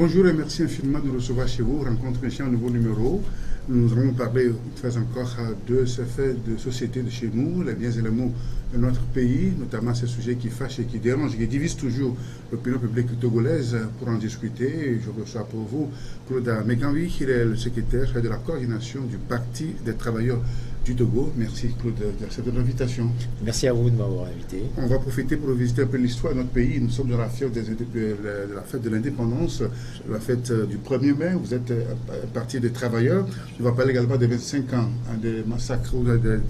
Bonjour et merci infiniment de nous recevoir chez vous. Rencontre ici un nouveau numéro. Nous allons parler une fois encore de ce fait de société de chez nous, les biens et les maux de notre pays, notamment ces sujets qui fâchent et qui dérangent, qui divisent toujours l'opinion publique togolaise. Pour en discuter, je reçois pour vous Claude Meganwi, qui est le secrétaire de la coordination du Parti des travailleurs du Togo. Merci Claude d'accepter l'invitation. Merci à vous de m'avoir invité. On va profiter pour visiter un peu l'histoire de notre pays. Nous sommes dans la fête de la fête de l'indépendance, la fête du 1er mai. Vous êtes parti des travailleurs. On va parler également des 25 ans des massacres, de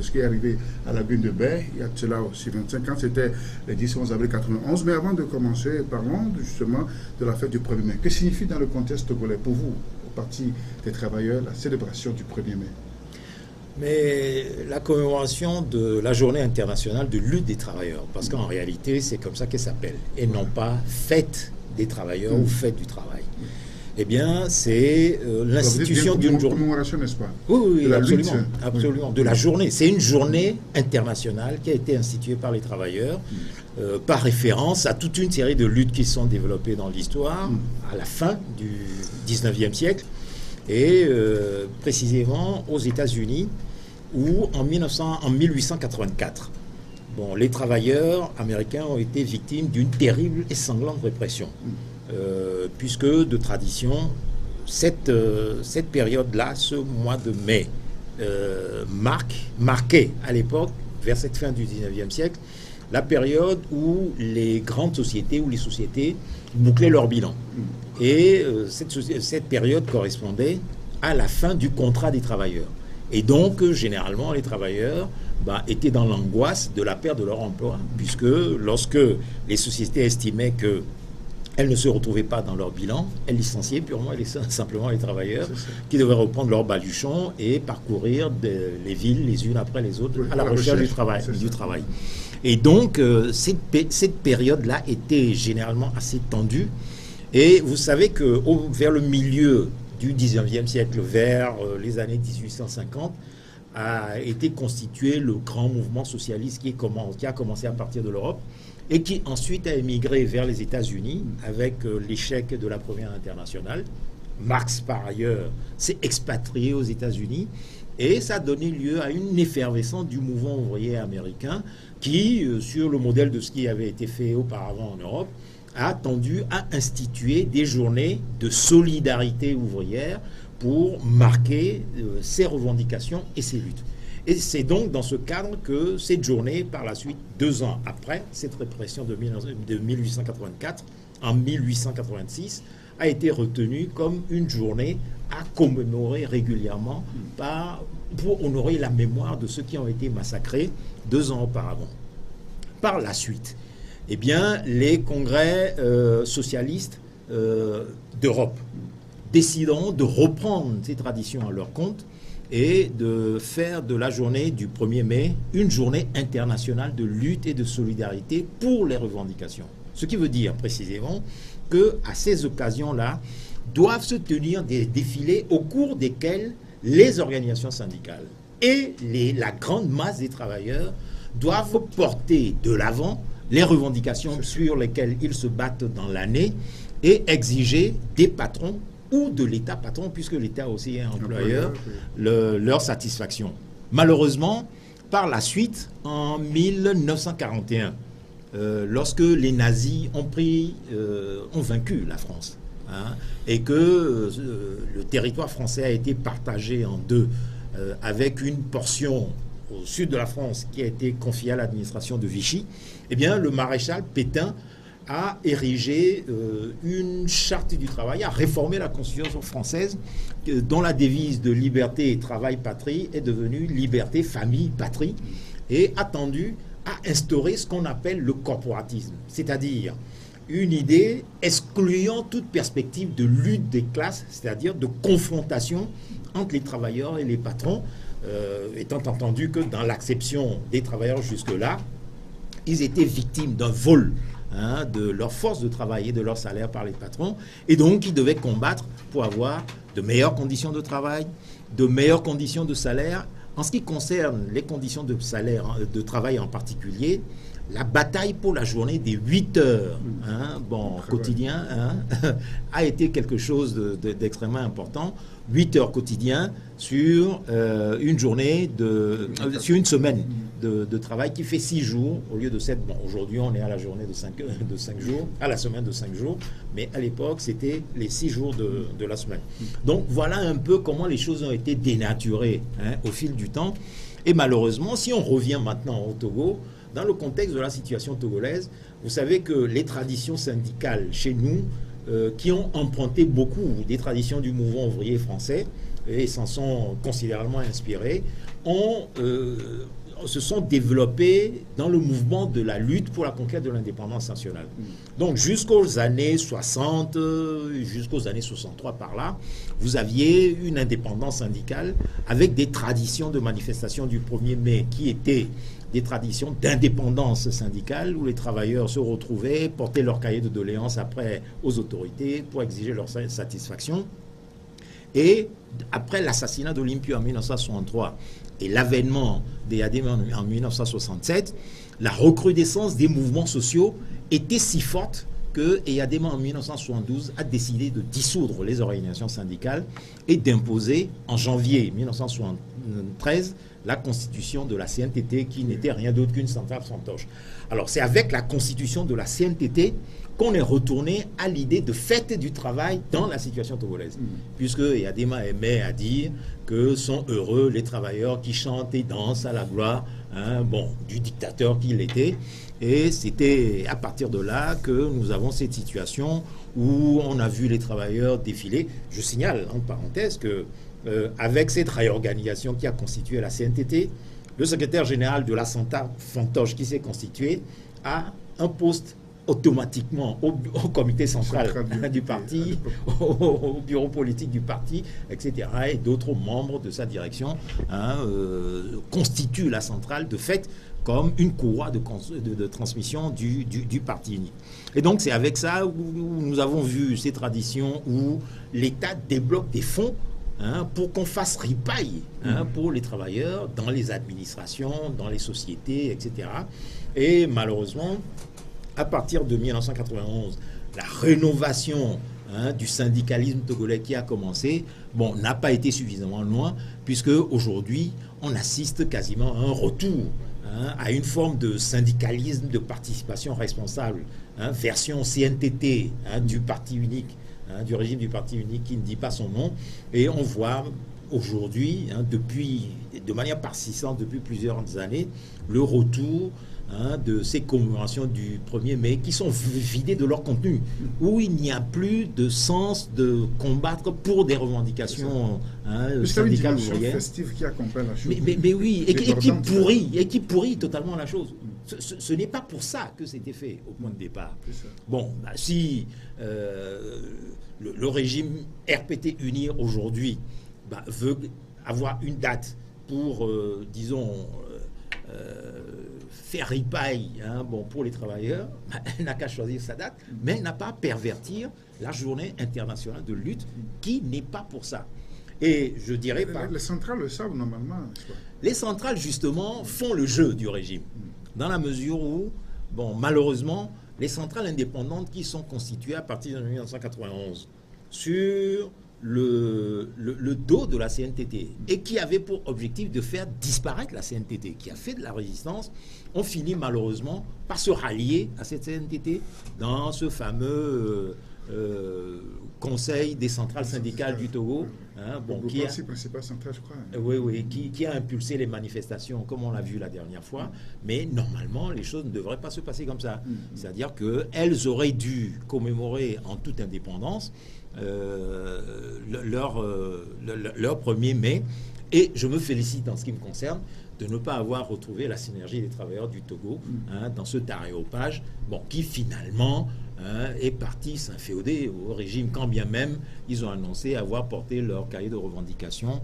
ce qui est arrivé à la Lagune de Baie. Il y a cela aussi 25 ans, c'était le 10-11 avril 91. Mais avant de commencer, parlons justement de la fête du 1er mai. Que signifie dans le contexte togolais pour vous, au Parti des travailleurs, la célébration du 1er mai? Mais la commémoration de la journée internationale de lutte des travailleurs, parce qu'en réalité, c'est comme ça qu'elle s'appelle, et non pas fête des travailleurs ou fête du travail. Eh bien, c'est l'institution d'une journée. Commémoration, n'est-ce pas? Oui, de absolument, lutte. absolument. De la journée. C'est une journée internationale qui a été instituée par les travailleurs, par référence à toute une série de luttes qui sont développées dans l'histoire, à la fin du 19e siècle. Et précisément aux États-Unis, où en 1884, les travailleurs américains ont été victimes d'une terrible et sanglante répression, puisque de tradition, cette période-là, ce mois de mai, marquait à l'époque, vers cette fin du 19e siècle, la période où les grandes sociétés, où les sociétés bouclaient leur bilan. Et cette période correspondait à la fin du contrat des travailleurs. Et donc, généralement, les travailleurs étaient dans l'angoisse de la perte de leur emploi, puisque lorsque les sociétés estimaient qu'elles ne se retrouvaient pas dans leur bilan, elles licenciaient purement et simplement les travailleurs qui devaient reprendre leur baluchon et parcourir les villes les unes après les autres à la recherche du travail. Et donc, cette période-là était généralement assez tendue. Et vous savez que vers le milieu du 19e siècle, vers les années 1850, a été constitué le grand mouvement socialiste qui a commencé à partir de l'Europe et qui ensuite a émigré vers les États-Unis avec l'échec de la Première Internationale. Marx, par ailleurs, s'est expatrié aux États-Unis et ça a donné lieu à une effervescence du mouvement ouvrier américain qui, sur le modèle de ce qui avait été fait auparavant en Europe, a tendu à instituer des journées de solidarité ouvrière pour marquer ses revendications et ses luttes. Et c'est donc dans ce cadre que cette journée, par la suite, 2 ans après cette répression de 1884, en 1886, a été retenue comme une journée à commémorer régulièrement pour honorer la mémoire de ceux qui ont été massacrés 2 ans auparavant. Par la suite, eh bien, les congrès socialistes d'Europe décideront de reprendre ces traditions à leur compte et de faire de la journée du 1er mai une journée internationale de lutte et de solidarité pour les revendications. Ce qui veut dire précisément qu'à ces occasions-là, doivent se tenir des défilés au cours desquels les organisations syndicales et la grande masse des travailleurs doivent porter de l'avant les revendications sur lesquelles ils se battent dans l'année et exiger des patrons ou de l'État patron, puisque l'État aussi est employeur, leur satisfaction. Malheureusement, par la suite, en 1941, lorsque les nazis ont vaincu la France, et que le territoire français a été partagé en deux, avec une portion au sud de la France qui a été confiée à l'administration de Vichy, eh bien, le maréchal Pétain a érigé une charte du travail, a réformé la Constitution française, dont la devise de liberté, travail, patrie est devenue liberté, famille, patrie, et a tendu à instaurer ce qu'on appelle le corporatisme, c'est-à-dire une idée excluant toute perspective de lutte des classes, c'est-à-dire de confrontation entre les travailleurs et les patrons, étant entendu que dans l'acception des travailleurs jusque-là, ils étaient victimes d'un vol de leur force de travail et de leur salaire par les patrons, et donc ils devaient combattre pour avoir de meilleures conditions de travail, de meilleures conditions de salaire. En ce qui concerne les conditions de salaire, de travail en particulier, la bataille pour la journée des 8 heures quotidien a été quelque chose d'extrêmement important. 8 heures quotidiens sur une journée sur une semaine de travail qui fait 6 jours au lieu de 7. Bon, aujourd'hui, on est à la journée de 5 jours, à la semaine de 5 jours, mais à l'époque, c'était les 6 jours de la semaine. Donc, voilà un peu comment les choses ont été dénaturées au fil du temps. Et malheureusement, si on revient maintenant au Togo, dans le contexte de la situation togolaise, vous savez que les traditions syndicales chez nous, qui ont emprunté beaucoup des traditions du mouvement ouvrier français et s'en sont considérablement inspirés, se sont développées dans le mouvement de la lutte pour la conquête de l'indépendance nationale. Donc jusqu'aux années 60, jusqu'aux années 63 par là, vous aviez une indépendance syndicale avec des traditions de manifestation du 1er mai qui étaient des traditions d'indépendance syndicale où les travailleurs se retrouvaient, portaient leur cahier de doléances après aux autorités pour exiger leur satisfaction. Et après l'assassinat d'Olympio en 1963 et l'avènement des ADM en 1967, la recrudescence des mouvements sociaux était si forte que EADEMA en 1972 a décidé de dissoudre les organisations syndicales et d'imposer en janvier 1973 la constitution de la CNTT qui n'était rien d'autre qu'une centrale fantoche. Alors c'est avec la constitution de la CNTT qu'on est retourné à l'idée de fête du travail dans la situation togolaise. Puisque EADEMA aimait à dire que sont heureux les travailleurs qui chantent et dansent à la gloire du dictateur qu'il était. Et c'était à partir de là que nous avons cette situation où on a vu les travailleurs défiler. Je signale en parenthèse que avec cette réorganisation qui a constitué la CNTT, le secrétaire général de la centrale fantoche qui s'est constitué a un poste automatiquement au comité central du parti, au bureau politique du parti, etc. Et d'autres membres de sa direction constituent la centrale de fait comme une courroie de transmission du parti unique. Et donc c'est avec ça où nous avons vu ces traditions où l'État débloque des fonds pour qu'on fasse ripaille pour les travailleurs dans les administrations, dans les sociétés, etc. Et malheureusement, à partir de 1991, la rénovation du syndicalisme togolais qui a commencé, n'a pas été suffisamment loin, puisque aujourd'hui, on assiste quasiment à un retour à une forme de syndicalisme de participation responsable, version CNTT du parti unique, du régime du parti unique qui ne dit pas son nom. Et on voit aujourd'hui, de manière persistante depuis plusieurs années, le retour de ces commémorations du 1er mai qui sont vidées de leur contenu, où il n'y a plus de sens de combattre pour des revendications syndicales ouvrières. Festive qui accompagne la chose. Mais oui, et qui pourrit totalement la chose. Ce n'est pas pour ça que c'était fait au point de départ. Si le régime RPT Unir aujourd'hui veut avoir une date pour, faire ripaille pour les travailleurs, elle n'a qu'à choisir sa date, mais elle n'a pas à pervertir la journée internationale de lutte qui n'est pas pour ça. Et je dirais pas... Les centrales le savent normalement. Les centrales, justement, font le jeu du régime. Dans la mesure où, malheureusement, les centrales indépendantes qui sont constituées à partir de 1991 sur le dos de la CNTT et qui avait pour objectif de faire disparaître la CNTT, qui a fait de la résistance, ont fini malheureusement par se rallier à cette CNTT dans ce fameux Conseil des centrales syndicales du Togo, qui est principal central, je crois. Oui, qui a impulsé les manifestations, comme on l'a vu la dernière fois. Mais normalement, les choses ne devraient pas se passer comme ça. C'est-à-dire qu'elles auraient dû commémorer en toute indépendance leur 1er mai. Et je me félicite, en ce qui me concerne, de ne pas avoir retrouvé la synergie des travailleurs du Togo dans ce taréopage, qui finalement est parti s'inféoder au régime, quand bien même ils ont annoncé avoir porté leur cahier de revendications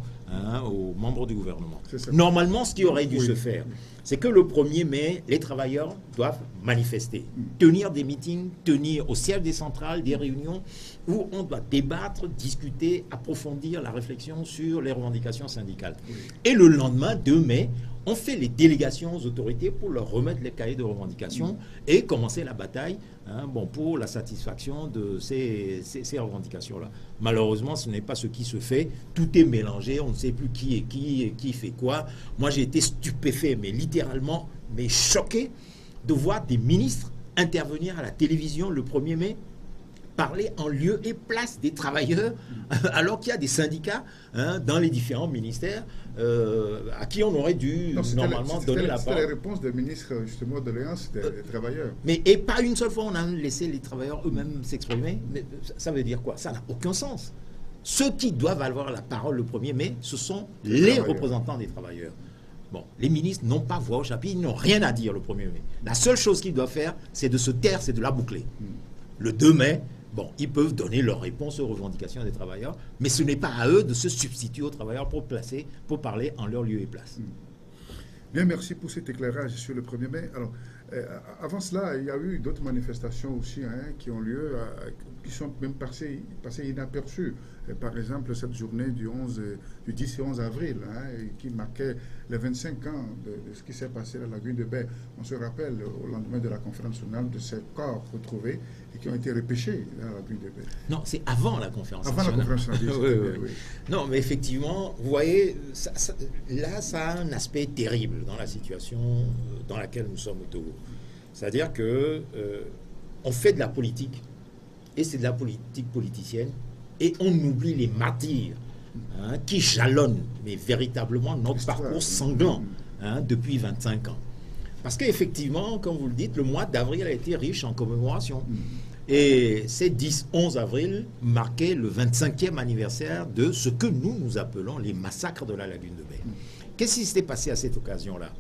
aux membres du gouvernement. Normalement, ce qui aurait dû se faire, c'est que le 1er mai, les travailleurs doivent manifester, tenir des meetings, tenir au siège des centrales des réunions où on doit débattre, discuter, approfondir la réflexion sur les revendications syndicales. Et le lendemain, 2 mai, on fait les délégations aux autorités pour leur remettre les cahiers de revendications et commencer la bataille pour la satisfaction de ces revendications-là. Malheureusement, ce n'est pas ce qui se fait. Tout est mélangé, on ne sait plus qui est qui et qui fait quoi. Moi, j'ai été stupéfait, mais littéralement, mais choqué de voir des ministres intervenir à la télévision le 1er mai, parler en lieu et place des travailleurs, alors qu'il y a des syndicats dans les différents ministères à qui on aurait dû normalement donner la parole. C'était la réponse des ministres justement de l'Alliance des travailleurs. Et pas une seule fois on a laissé les travailleurs eux-mêmes s'exprimer. Mais ça veut dire quoi? Ça n'a aucun sens. Ceux qui doivent avoir la parole le 1er mai, ce sont les représentants des travailleurs. Bon, les ministres n'ont pas voix au chapitre, ils n'ont rien à dire le 1er mai. La seule chose qu'ils doivent faire, c'est de se taire, c'est de la boucler. Le 2 mai, bon, ils peuvent donner leur réponse aux revendications des travailleurs, mais ce n'est pas à eux de se substituer aux travailleurs pour parler en leur lieu et place. Bien, merci pour cet éclairage sur le 1er mai. Alors, avant cela, il y a eu d'autres manifestations aussi qui ont lieu, qui sont même passées inaperçues. Par exemple, cette journée du 10 et 11 avril, qui marquait les 25 ans de ce qui s'est passé à la lagune de Baie. On se rappelle, au lendemain de la conférence nationale, de ces corps retrouvés et qui ont été repêchés à la lagune de Baie. Non, c'est avant la conférence nationale. Avant la conférence nationale, oui. Non, mais effectivement, vous voyez, là, ça a un aspect terrible dans la situation dans laquelle nous sommes au Togo. C'est-à-dire que on fait de la politique, et c'est de la politique politicienne, et on oublie les martyrs qui jalonnent, mais véritablement, notre parcours sanglant depuis 25 ans. Parce qu'effectivement, comme vous le dites, le mois d'avril a été riche en commémoration. Et ces 10-11 avril marquait le 25e anniversaire de ce que nous appelons les massacres de la lagune de Baie. Qu'est-ce qui s'était passé à cette occasion-là?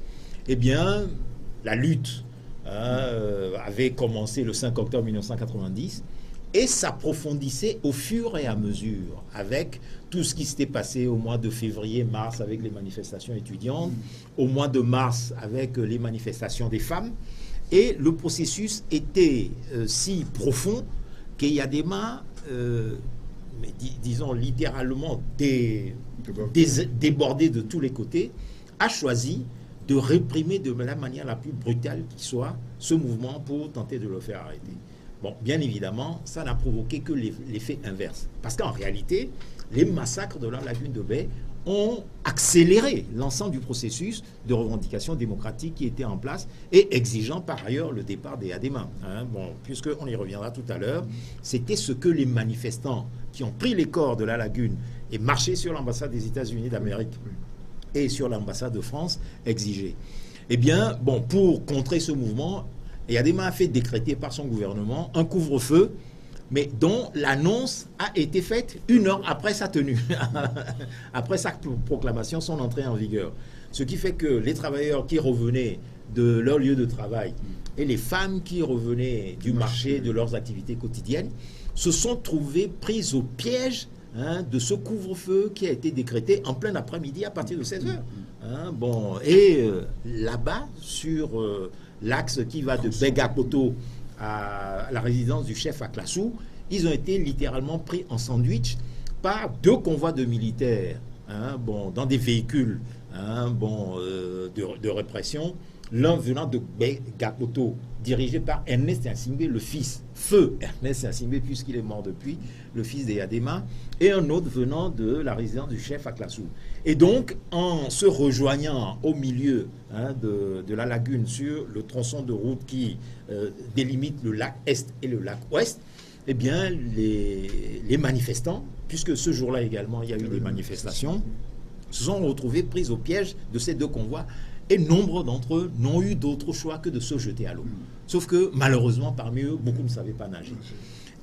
Eh bien, la lutte avait commencé le 5 octobre 1990 et s'approfondissait au fur et à mesure avec tout ce qui s'était passé au mois de février-mars avec les manifestations étudiantes, au mois de mars avec les manifestations des femmes. Et le processus était si profond qu'il y a des mains, disons littéralement débordées de tous les côtés, a choisi de réprimer de la manière la plus brutale qui soit ce mouvement pour tenter de le faire arrêter. Bon, bien évidemment, ça n'a provoqué que l'effet inverse. Parce qu'en réalité, les massacres de la lagune de Baie ont accéléré l'ensemble du processus de revendication démocratique qui était en place et exigeant par ailleurs le départ des Adema. Bon, puisqu'on y reviendra tout à l'heure, c'était ce que les manifestants qui ont pris les corps de la lagune et marché sur l'ambassade des États-Unis d'Amérique et sur l'ambassade de France exigeaient. Eh bien, bon, pour contrer ce mouvement, Adema a fait décréter par son gouvernement un couvre-feu, mais dont l'annonce a été faite 1 heure après sa tenue, après sa proclamation, son entrée en vigueur. Ce qui fait que les travailleurs qui revenaient de leur lieu de travail et les femmes qui revenaient du marché, de leurs activités quotidiennes, se sont trouvés pris au piège de ce couvre-feu qui a été décrété en plein après-midi à partir de 16 heures. Là-bas, sur l'axe qui va de Begakoto à la résidence du chef à Klassou, ils ont été littéralement pris en sandwich par 2 convois de militaires dans des véhicules de répression, l'un venant de Begakoto, dirigé par Ernest Asingbe, le fils, feu Ernest Asingbe, puisqu'il est mort depuis, le fils des Adema, et un autre venant de la résidence du chef à Klassou. Et donc, en se rejoignant au milieu de la lagune sur le tronçon de route qui délimite le lac Est et le lac Ouest, eh bien, les manifestants, puisque ce jour-là également il y a eu des manifestations, se sont retrouvés pris au piège de ces 2 convois. Et nombre d'entre eux n'ont eu d'autre choix que de se jeter à l'eau. Sauf que, malheureusement, parmi eux, beaucoup ne savaient pas nager.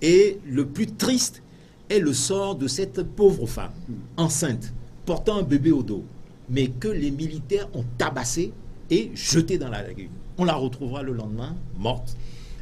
Et le plus triste est le sort de cette pauvre femme, enceinte, portant un bébé au dos, mais que les militaires ont tabassé et jeté dans la lagune. On la retrouvera le lendemain, morte.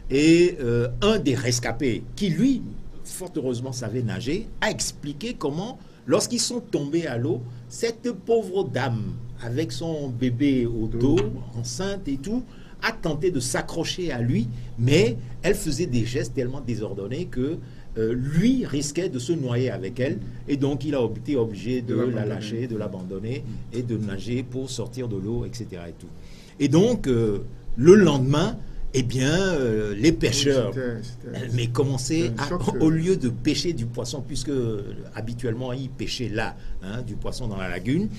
Et un des rescapés, qui lui, fort heureusement, savait nager, a expliqué comment, lorsqu'ils sont tombés à l'eau, cette pauvre dame, avec son bébé au dos, enceinte et tout, a tenté de s'accrocher à lui, mais elle faisait des gestes tellement désordonnés que lui risquait de se noyer avec elle, et donc il a été obligé de la lâcher, de l'abandonner, et de nager pour sortir de l'eau, etc. Et tout. Et donc, le lendemain, eh bien, les pêcheurs mais commençaient au lieu de pêcher du poisson, puisque habituellement ils pêchaient là, du poisson dans la lagune,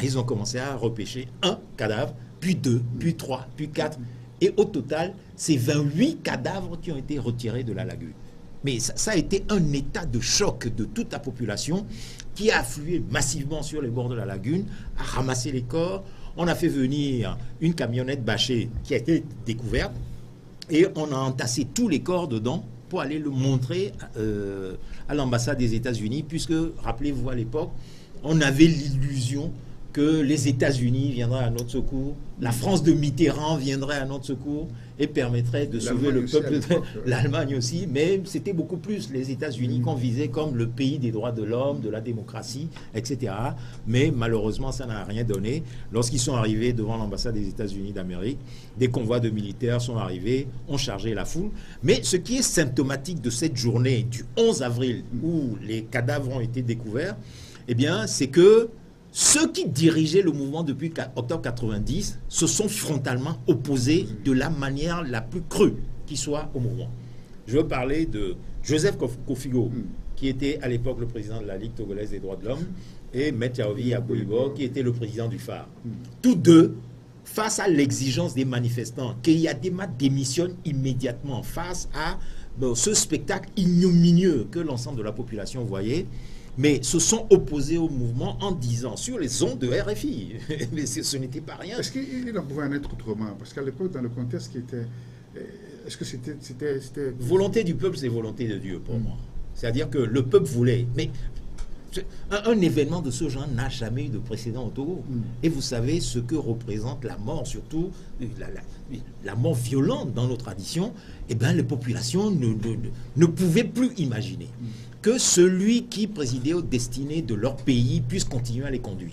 ils ont commencé à repêcher un cadavre, puis 2, puis 3, puis 4. Et au total, c'est 28 cadavres qui ont été retirés de la lagune. Mais ça a été un état de choc de toute la population qui a afflué massivement sur les bords de la lagune, a ramassé les corps. On a fait venir une camionnette bâchée qui a été découverte et on a entassé tous les corps dedans pour aller le montrer à l'ambassade des États-Unis, puisque, rappelez-vous, à l'époque, on avait l'illusion que les États-Unis viendraient à notre secours, la France de Mitterrand viendrait à notre secours et permettrait de sauver le peuple, l'Allemagne aussi, mais c'était beaucoup plus les États-Unis qu'on visait comme le pays des droits de l'homme, de la démocratie, etc. Mais malheureusement, ça n'a rien donné. Lorsqu'ils sont arrivés devant l'ambassade des États-Unis d'Amérique, des convois de militaires sont arrivés, ont chargé la foule. Mais ce qui est symptomatique de cette journée du 11 avril où les cadavres ont été découverts, eh bien, c'est que ceux qui dirigeaient le mouvement depuis octobre 90 se sont frontalement opposés de la manière la plus crue qui soit au mouvement. Je veux parler de Joseph Kofigo, qui était à l'époque le président de la Ligue togolaise des droits de l'homme, et Maître Yaovi Aboibo, qui était le président du phare. Tous deux, face à l'exigence des manifestants, Keyadema démissionne immédiatement face à ce spectacle ignominieux que l'ensemble de la population voyait, mais se sont opposés au mouvement en disant sur les ondes de RFI, mais ce n'était pas rien. Est-ce qu'il en pouvait en être autrement? Parce qu'à l'époque, dans le contexte qui était... Est-ce que c'était... Volonté du peuple, c'est volonté de Dieu pour moi. C'est-à-dire que le peuple voulait... Mais un événement de ce genre n'a jamais eu de précédent au Togo. Et vous savez ce que représente la mort, surtout la mort violente dans nos traditions. Eh bien, les populations ne pouvaient plus imaginer que celui qui présidait aux destinées de leur pays puisse continuer à les conduire.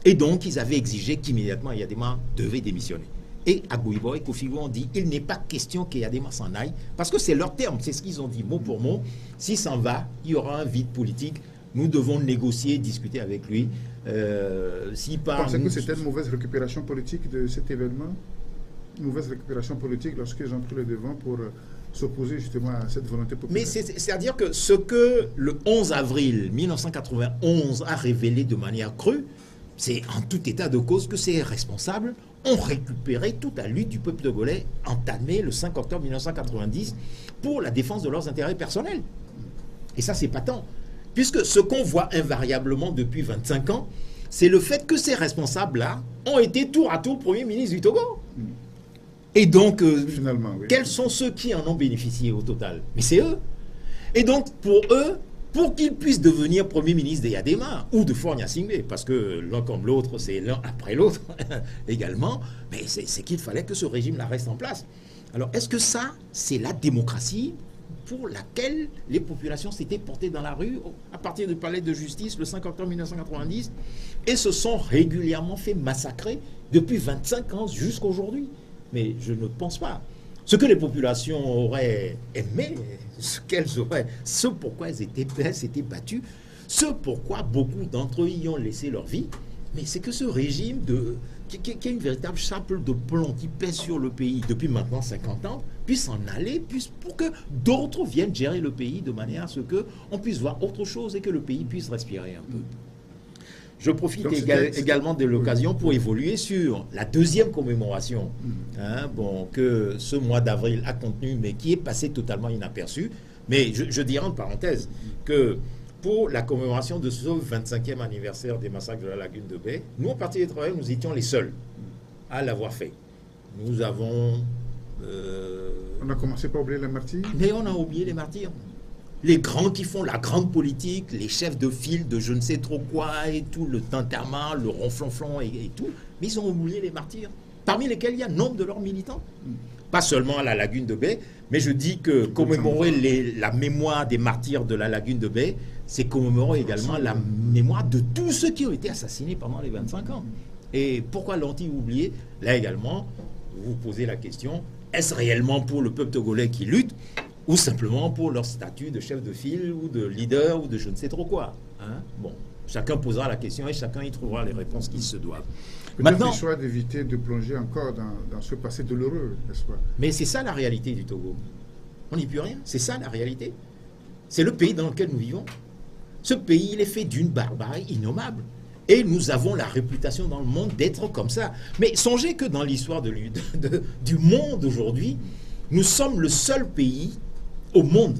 Et donc, ils avaient exigé qu'immédiatement Yadema devait démissionner. Et Aboibo et Kofigo ont dit, il n'est pas question qu'Yadema s'en aille, parce que c'est leur terme, c'est ce qu'ils ont dit mot pour mot. S'il s'en va, il y aura un vide politique. Nous devons négocier, discuter avec lui. Vous pensez que c'était une mauvaise récupération politique de cet événement? Une mauvaise récupération politique lorsqu'ils ont pris le devant pour s'opposer justement à cette volonté populaire? Mais c'est-à-dire que ce que le 11 avril 1991 a révélé de manière crue, c'est en tout état de cause que ces responsables ont récupéré toute la lutte du peuple togolais entamée le 5 octobre 1990 pour la défense de leurs intérêts personnels. Et ça, c'est patent. Puisque ce qu'on voit invariablement depuis 25 ans, c'est le fait que ces responsables-là ont été tour à tour Premier ministre du Togo. Et donc, finalement, oui, quels sont ceux qui en ont bénéficié au total? Mais c'est eux. Et donc, pour eux, pour qu'ils puissent devenir Premier ministre de Yadema ou de Faure Gnassingbé, parce que l'un comme l'autre, c'est l'un après l'autre également, mais c'est qu'il fallait que ce régime-là reste en place. Alors, est-ce que ça, c'est la démocratie pour laquelle les populations s'étaient portées dans la rue à partir du palais de justice le 5 octobre 1990 et se sont régulièrement fait massacrer depuis 25 ans jusqu'à aujourd'hui? Mais je ne pense pas. Ce que les populations auraient aimé, ce pourquoi elles s'étaient battues, ce pourquoi beaucoup d'entre eux y ont laissé leur vie, mais c'est que ce régime qui est une véritable chape de plomb qui pèse sur le pays depuis maintenant 50 ans, puisse en aller, pour que d'autres viennent gérer le pays de manière à ce qu'on puisse voir autre chose et que le pays puisse respirer un peu. Je profite également de l'occasion pour évoluer sur la deuxième commémoration que ce mois d'avril a contenu, mais qui est passé totalement inaperçu. Mais je dirais en parenthèse que pour la commémoration de ce 25e anniversaire des massacres de la lagune de Baie, nous, au Parti des travailleurs, nous étions les seuls à l'avoir fait. Nous avons... on a commencé par oublier les martyrs? Mais on a oublié les martyrs. Les grands qui font la grande politique, les chefs de file de je ne sais trop quoi et tout, le tintamarre, le ronflonflon et tout, mais ils ont oublié les martyrs, parmi lesquels il y a nombre de leurs militants. Pas seulement à la lagune de Baie, mais je dis que commémorer la mémoire des martyrs de la lagune de Baie, c'est commémorer également la mémoire de tous ceux qui ont été assassinés pendant les 25 ans. Et pourquoi l'ont-ils oublié? Là également, vous vous posez la question, est-ce réellement pour le peuple togolais qui lutte, ou simplement pour leur statut de chef de file ou de leader ou de je ne sais trop quoi. Hein. Bon, chacun posera la question et chacun y trouvera les réponses qui se doivent. Maintenant, le choix d'éviter de plonger encore dans ce passé douloureux, n'est-ce pas? Mais c'est ça la réalité du Togo. On n'y peut rien. C'est ça la réalité. C'est le pays dans lequel nous vivons. Ce pays, il est fait d'une barbarie innommable. Et nous avons la réputation dans le monde d'être comme ça. Mais songez que dans l'histoire du monde aujourd'hui, nous sommes le seul pays au monde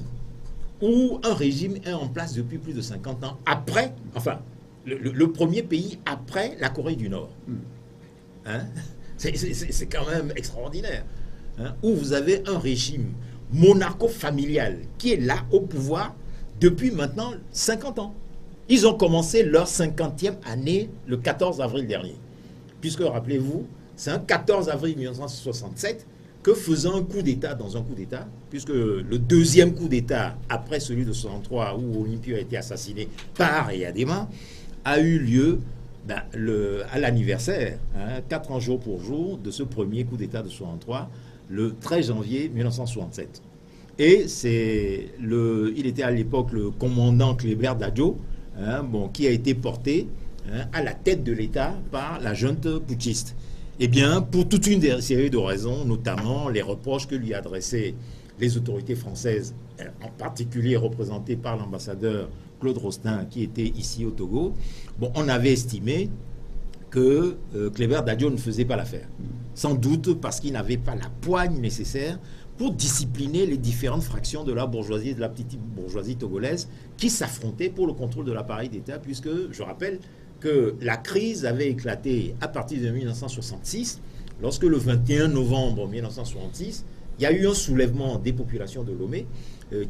où un régime est en place depuis plus de 50 ans après, enfin, le premier pays après la Corée du Nord. Hein? C'est quand même extraordinaire. Hein? Où vous avez un régime monarcho-familial qui est là au pouvoir depuis maintenant 50 ans. Ils ont commencé leur 50e année le 14 avril dernier. Puisque, rappelez-vous, c'est un 14 avril 1967 que faisant un coup d'État dans un coup d'État, puisque le deuxième coup d'État, après celui de 63, où Olympio a été assassiné par Eyadema, a eu lieu à l'anniversaire, 4 ans jour pour jour, de ce premier coup d'État de 63, le 13 janvier 1967. Et il était à l'époque le commandant Clébert Dadjo, qui a été porté à la tête de l'État par la junte putschiste. Eh bien, pour toute une série de raisons, notamment les reproches que lui adressaient les autorités françaises, en particulier représentées par l'ambassadeur Claude Rostin, qui était ici au Togo, on avait estimé que Clébert Dadjo ne faisait pas l'affaire. Sans doute parce qu'il n'avait pas la poigne nécessaire pour discipliner les différentes fractions de la bourgeoisie et de la petite bourgeoisie togolaise qui s'affrontaient pour le contrôle de l'appareil d'État, puisque, je rappelle, que la crise avait éclaté à partir de 1966, lorsque le 21 novembre 1966, il y a eu un soulèvement des populations de Lomé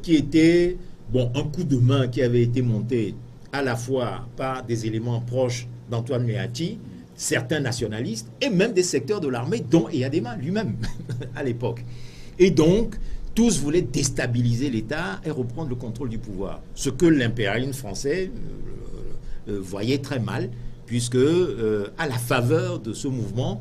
qui était un coup de main qui avait été monté à la fois par des éléments proches d'Antoine Meachi, certains nationalistes et même des secteurs de l'armée, dont Eyadema lui-même à l'époque. Et donc, tous voulaient déstabiliser l'État et reprendre le contrôle du pouvoir. Ce que l'impérialisme français voyait très mal, puisque à la faveur de ce mouvement,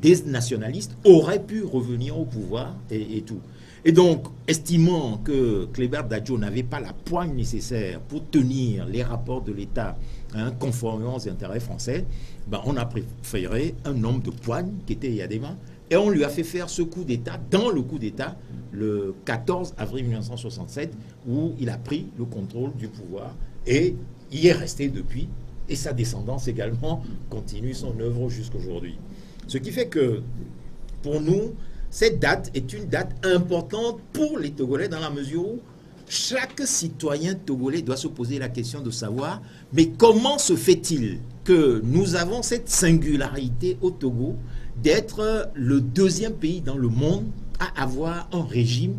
des nationalistes auraient pu revenir au pouvoir et tout. Et donc, estimant que Clébert Dadjo n'avait pas la poigne nécessaire pour tenir les rapports de l'État conformément aux intérêts français, on a préféré un homme de poigne qui était Eyadema, et on lui a fait faire ce coup d'État, dans le coup d'État, le 14 avril 1967, où il a pris le contrôle du pouvoir et y est resté depuis, et sa descendance également continue son œuvre jusqu'aujourd'hui. Ce qui fait que, pour nous, cette date est une date importante pour les Togolais dans la mesure où chaque citoyen togolais doit se poser la question de savoir, mais comment se fait-il que nous avons cette singularité au Togo d'être le deuxième pays dans le monde à avoir un régime,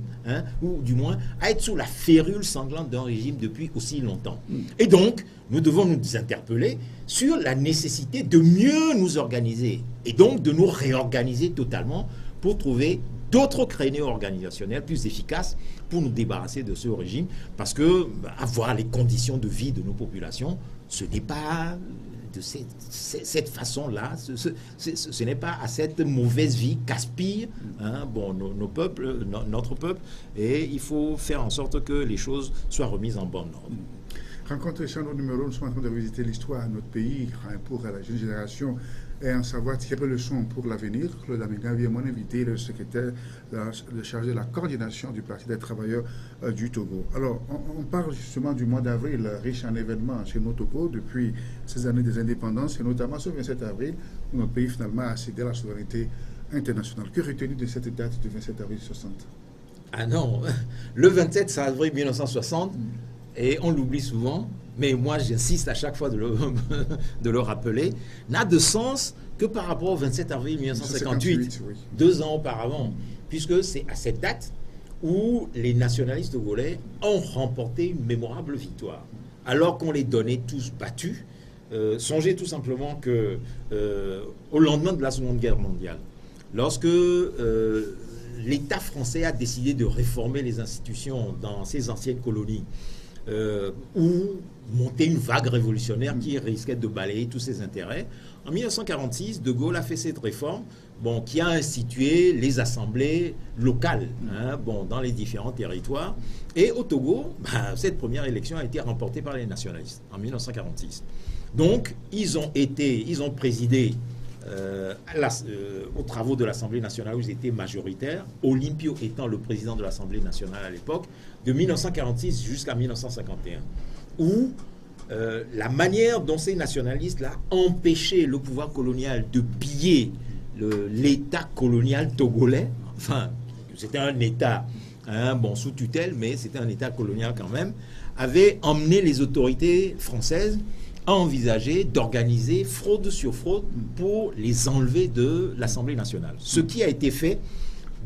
ou du moins à être sous la férule sanglante d'un régime depuis aussi longtemps. Et donc, nous devons nous interpeller sur la nécessité de mieux nous organiser et donc de nous réorganiser totalement pour trouver d'autres créneaux organisationnels plus efficaces pour nous débarrasser de ce régime, parce que avoir les conditions de vie de nos populations, ce n'est pas de cette façon-là, ce n'est pas à cette mauvaise vie qu'aspire nos peuples, notre peuple, et il faut faire en sorte que les choses soient remises en bon ordre. Rencontre Chano numéro, nous sommes en train de visiter l'histoire de notre pays pour la jeune génération et en savoir tirer leçon pour l'avenir. Claude Amenga vient mon invité, le secrétaire, le chargé de la coordination du Parti des travailleurs du Togo. Alors, on parle justement du mois d'avril, riche en événements chez nos Togo depuis ces années des indépendances, et notamment ce 27 avril, où notre pays finalement a cédé à la souveraineté internationale. Que retenir de cette date du 27 avril 60? Ah non, le 27 avril 1960, et on l'oublie souvent, mais moi j'insiste à chaque fois de le rappeler, n'a de sens que par rapport au 27 avril 1958, oui. 2 ans auparavant, puisque c'est à cette date où les nationalistes togolais ont remporté une mémorable victoire, alors qu'on les donnait tous battus. Songez tout simplement que au lendemain de la Seconde Guerre mondiale, lorsque l'État français a décidé de réformer les institutions dans ses anciennes colonies, ou monter une vague révolutionnaire qui risquait de balayer tous ses intérêts, En 1946, De Gaulle a fait cette réforme qui a institué les assemblées locales dans les différents territoires. Et au Togo, cette première élection a été remportée par les nationalistes en 1946. Donc, ils ont présidé aux travaux de l'Assemblée nationale où ils étaient majoritaires, Olympio étant le président de l'Assemblée nationale à l'époque, de 1946 jusqu'à 1951, où la manière dont ces nationalistes-là empêchaient le pouvoir colonial de piller l'État colonial togolais, enfin, c'était un État sous tutelle, mais c'était un État colonial quand même, avait emmené les autorités françaises à envisager d'organiser fraude sur fraude pour les enlever de l'Assemblée nationale. Ce qui a été fait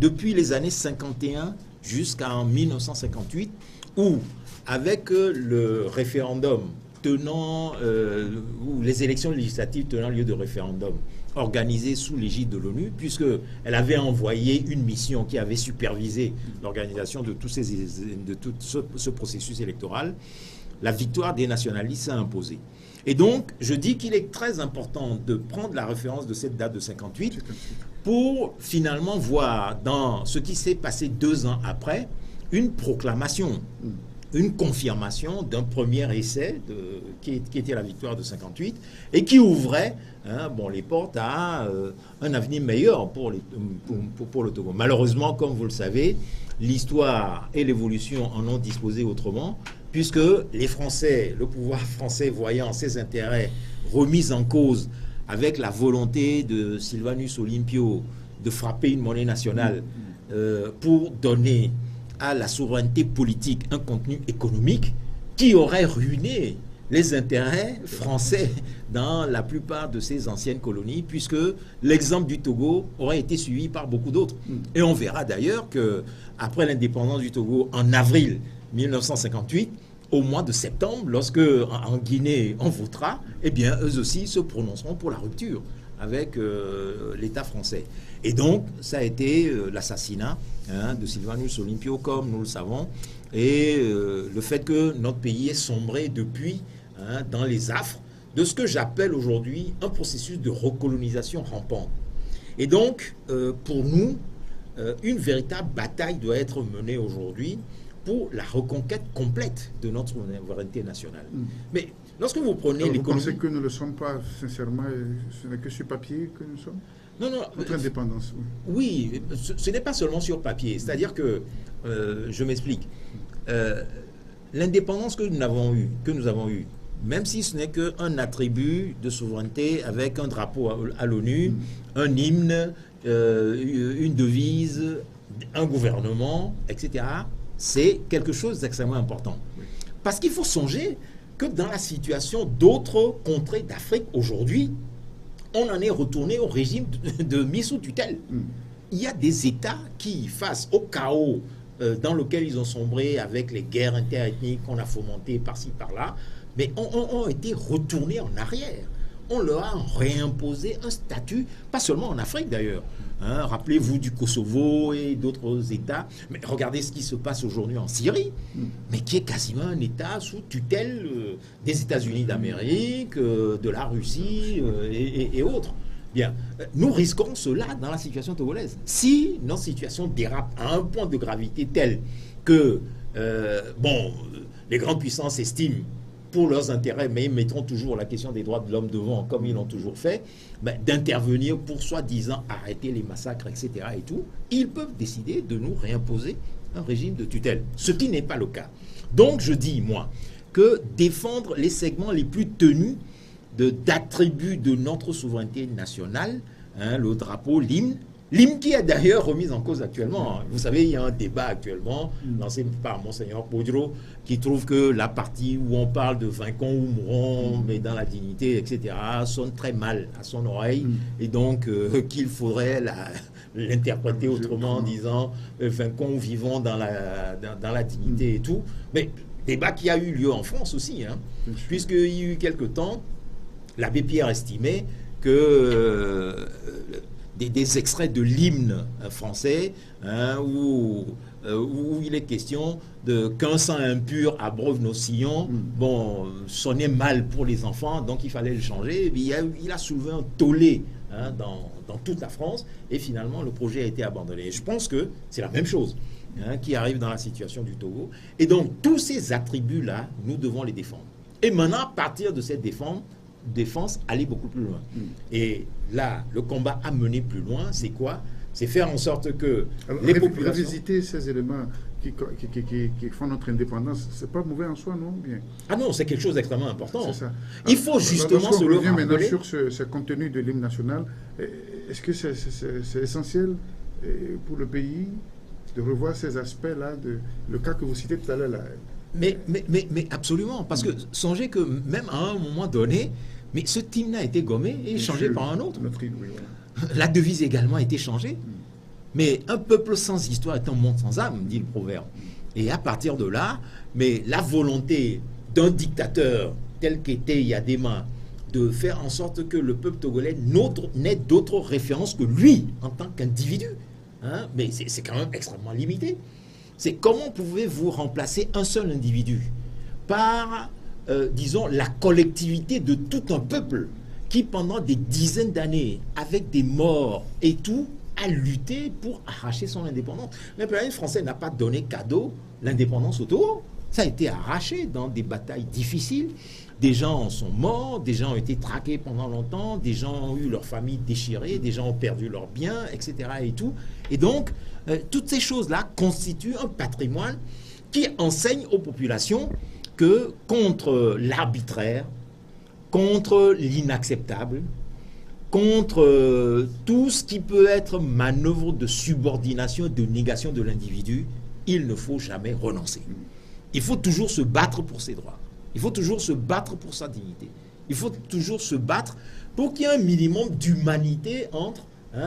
depuis les années 51 jusqu'en 1958, où, avec le référendum ou les élections législatives tenant lieu de référendum organisées sous l'égide de l'ONU, puisqu'elle avait envoyé une mission qui avait supervisé l'organisation de tout ce processus électoral, la victoire des nationalistes s'est imposée. Et donc, je dis qu'il est très important de prendre la référence de cette date de 58 pour finalement voir dans ce qui s'est passé 2 ans après une proclamation, une confirmation d'un premier essai qui était la victoire de 58 et qui ouvrait les portes à un avenir meilleur pour le Togo. Malheureusement, comme vous le savez, l'histoire et l'évolution en ont disposé autrement, puisque les Français, le pouvoir français voyant ses intérêts remis en cause avec la volonté de Sylvanus Olympio de frapper une monnaie nationale pour donner à la souveraineté politique un contenu économique qui aurait ruiné les intérêts français dans la plupart de ces anciennes colonies, puisque l'exemple du Togo aurait été suivi par beaucoup d'autres. Et on verra d'ailleurs qu'après l'indépendance du Togo en avril 1958, au mois de septembre, lorsque en Guinée on votera, eh bien eux aussi se prononceront pour la rupture avec l'État français. Et donc, ça a été l'assassinat de Sylvanus Olympio, comme nous le savons, et le fait que notre pays est sombré depuis dans les affres de ce que j'appelle aujourd'hui un processus de recolonisation rampante. Et donc, pour nous, une véritable bataille doit être menée aujourd'hui pour la reconquête complète de notre souveraineté nationale. Mais lorsque vous prenez l'économie... Vous pensez que nous ne le sommes pas, sincèrement, ce n'est que sur papier que nous sommes? Non, notre indépendance. Oui, ce n'est pas seulement sur papier. C'est-à-dire que, je m'explique, l'indépendance que nous avons eue, même si ce n'est qu'un attribut de souveraineté avec un drapeau à l'ONU, un hymne, une devise, un gouvernement, etc., c'est quelque chose d'extrêmement important. Parce qu'il faut songer que dans la situation d'autres contrées d'Afrique aujourd'hui, on en est retourné au régime de mise sous tutelle. Il y a des États qui, face au chaos dans lequel ils ont sombré avec les guerres interethniques qu'on a fomentées par-ci, par-là, mais ont été retournés en arrière. On leur a réimposé un statut, pas seulement en Afrique d'ailleurs. Rappelez-vous du Kosovo et d'autres États. Mais regardez ce qui se passe aujourd'hui en Syrie, mais qui est quasiment un État sous tutelle des États-Unis d'Amérique, de la Russie et autres. Bien, nous risquons cela dans la situation togolaise. Si notre situation dérape à un point de gravité tel que, les grandes puissances estiment pour leurs intérêts, mais ils mettront toujours la question des droits de l'homme devant, comme ils l'ont toujours fait, d'intervenir pour soi-disant arrêter les massacres, etc. et tout, ils peuvent décider de nous réimposer un régime de tutelle, ce qui n'est pas le cas. Donc je dis, moi, que défendre les segments les plus tenus d'attributs de notre souveraineté nationale, le drapeau, l'hymne qui est d'ailleurs remis en cause actuellement. Vous savez, il y a un débat actuellement lancé par Monseigneur Podro qui trouve que la partie où on parle de vaincons ou mourons, mais dans la dignité, etc., sonne très mal à son oreille, et donc qu'il faudrait l'interpréter autrement en disant vaincons ou vivons dans la dignité et tout. Mais débat qui a eu lieu en France aussi, puisqu'il y a eu quelque temps, l'abbé Pierre estimait que des extraits de l'hymne français, hein, où il est question de qu'un sang impur abreuve nos sillons. Bon, sonnait mal pour les enfants, donc il fallait le changer. Il a soulevé un tollé, hein, dans toute la France, et finalement le projet a été abandonné. Et je pense que c'est la même chose, hein, qui arrive dans la situation du Togo. Et donc tous ces attributs-là, nous devons les défendre. Et maintenant, à partir de cette défense, aller beaucoup plus loin. Et là, le combat à mener plus loin, c'est quoi? C'est faire en sorte que les populations... Revisiter ces éléments qui font notre indépendance, c'est pas mauvais en soi, non? Bien. Ah non, c'est quelque chose d'extrêmement important. C'est ça. Il faut justement se le rappeler. Maintenant sur ce contenu de l'hymne national, est-ce que c'est essentiel pour le pays de revoir ces aspects-là, le cas que vous citez tout à l'heure là? Mais absolument, parce que songez que même à un moment donné, mais ce hymne a été gommé et changé par un autre. Notre île, oui, voilà. La devise également a été changée. Mais un peuple sans histoire est un monde sans âme, dit le proverbe. Et à partir de là, mais la volonté d'un dictateur tel qu'était Yadema de faire en sorte que le peuple togolais n'ait d'autres références que lui en tant qu'individu, hein, mais c'est quand même extrêmement limité. C'est comment pouvez-vous remplacer un seul individu par, disons, la collectivité de tout un peuple qui, pendant des dizaines d'années, avec des morts et tout, a lutté pour arracher son indépendance. L'impérialisme français n'a pas donné cadeau l'indépendance au Togo. Ça a été arraché dans des batailles difficiles. Des gens sont morts, des gens ont été traqués pendant longtemps, des gens ont eu leur famille déchirée, des gens ont perdu leurs biens, etc. et tout. Et donc, toutes ces choses-là constituent un patrimoine qui enseigne aux populations que contre l'arbitraire, contre l'inacceptable, contre tout ce qui peut être manœuvre de subordination et de négation de l'individu, il ne faut jamais renoncer. Il faut toujours se battre pour ses droits. Il faut toujours se battre pour sa dignité. Il faut toujours se battre pour qu'il y ait un minimum d'humanité entre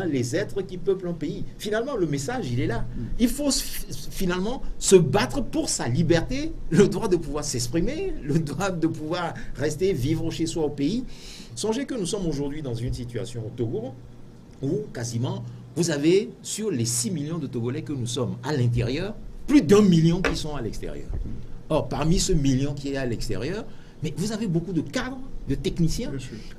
les êtres qui peuplent un pays. Finalement, le message, il est là. Il faut finalement se battre pour sa liberté, le droit de pouvoir s'exprimer, le droit de pouvoir rester, vivre chez soi au pays. Songez que nous sommes aujourd'hui dans une situation au Togo où quasiment vous avez sur les 6 millions de Togolais que nous sommes à l'intérieur, plus d'1 million qui sont à l'extérieur. Or, parmi ce million qui est à l'extérieur, mais vous avez beaucoup de cadres, de techniciens,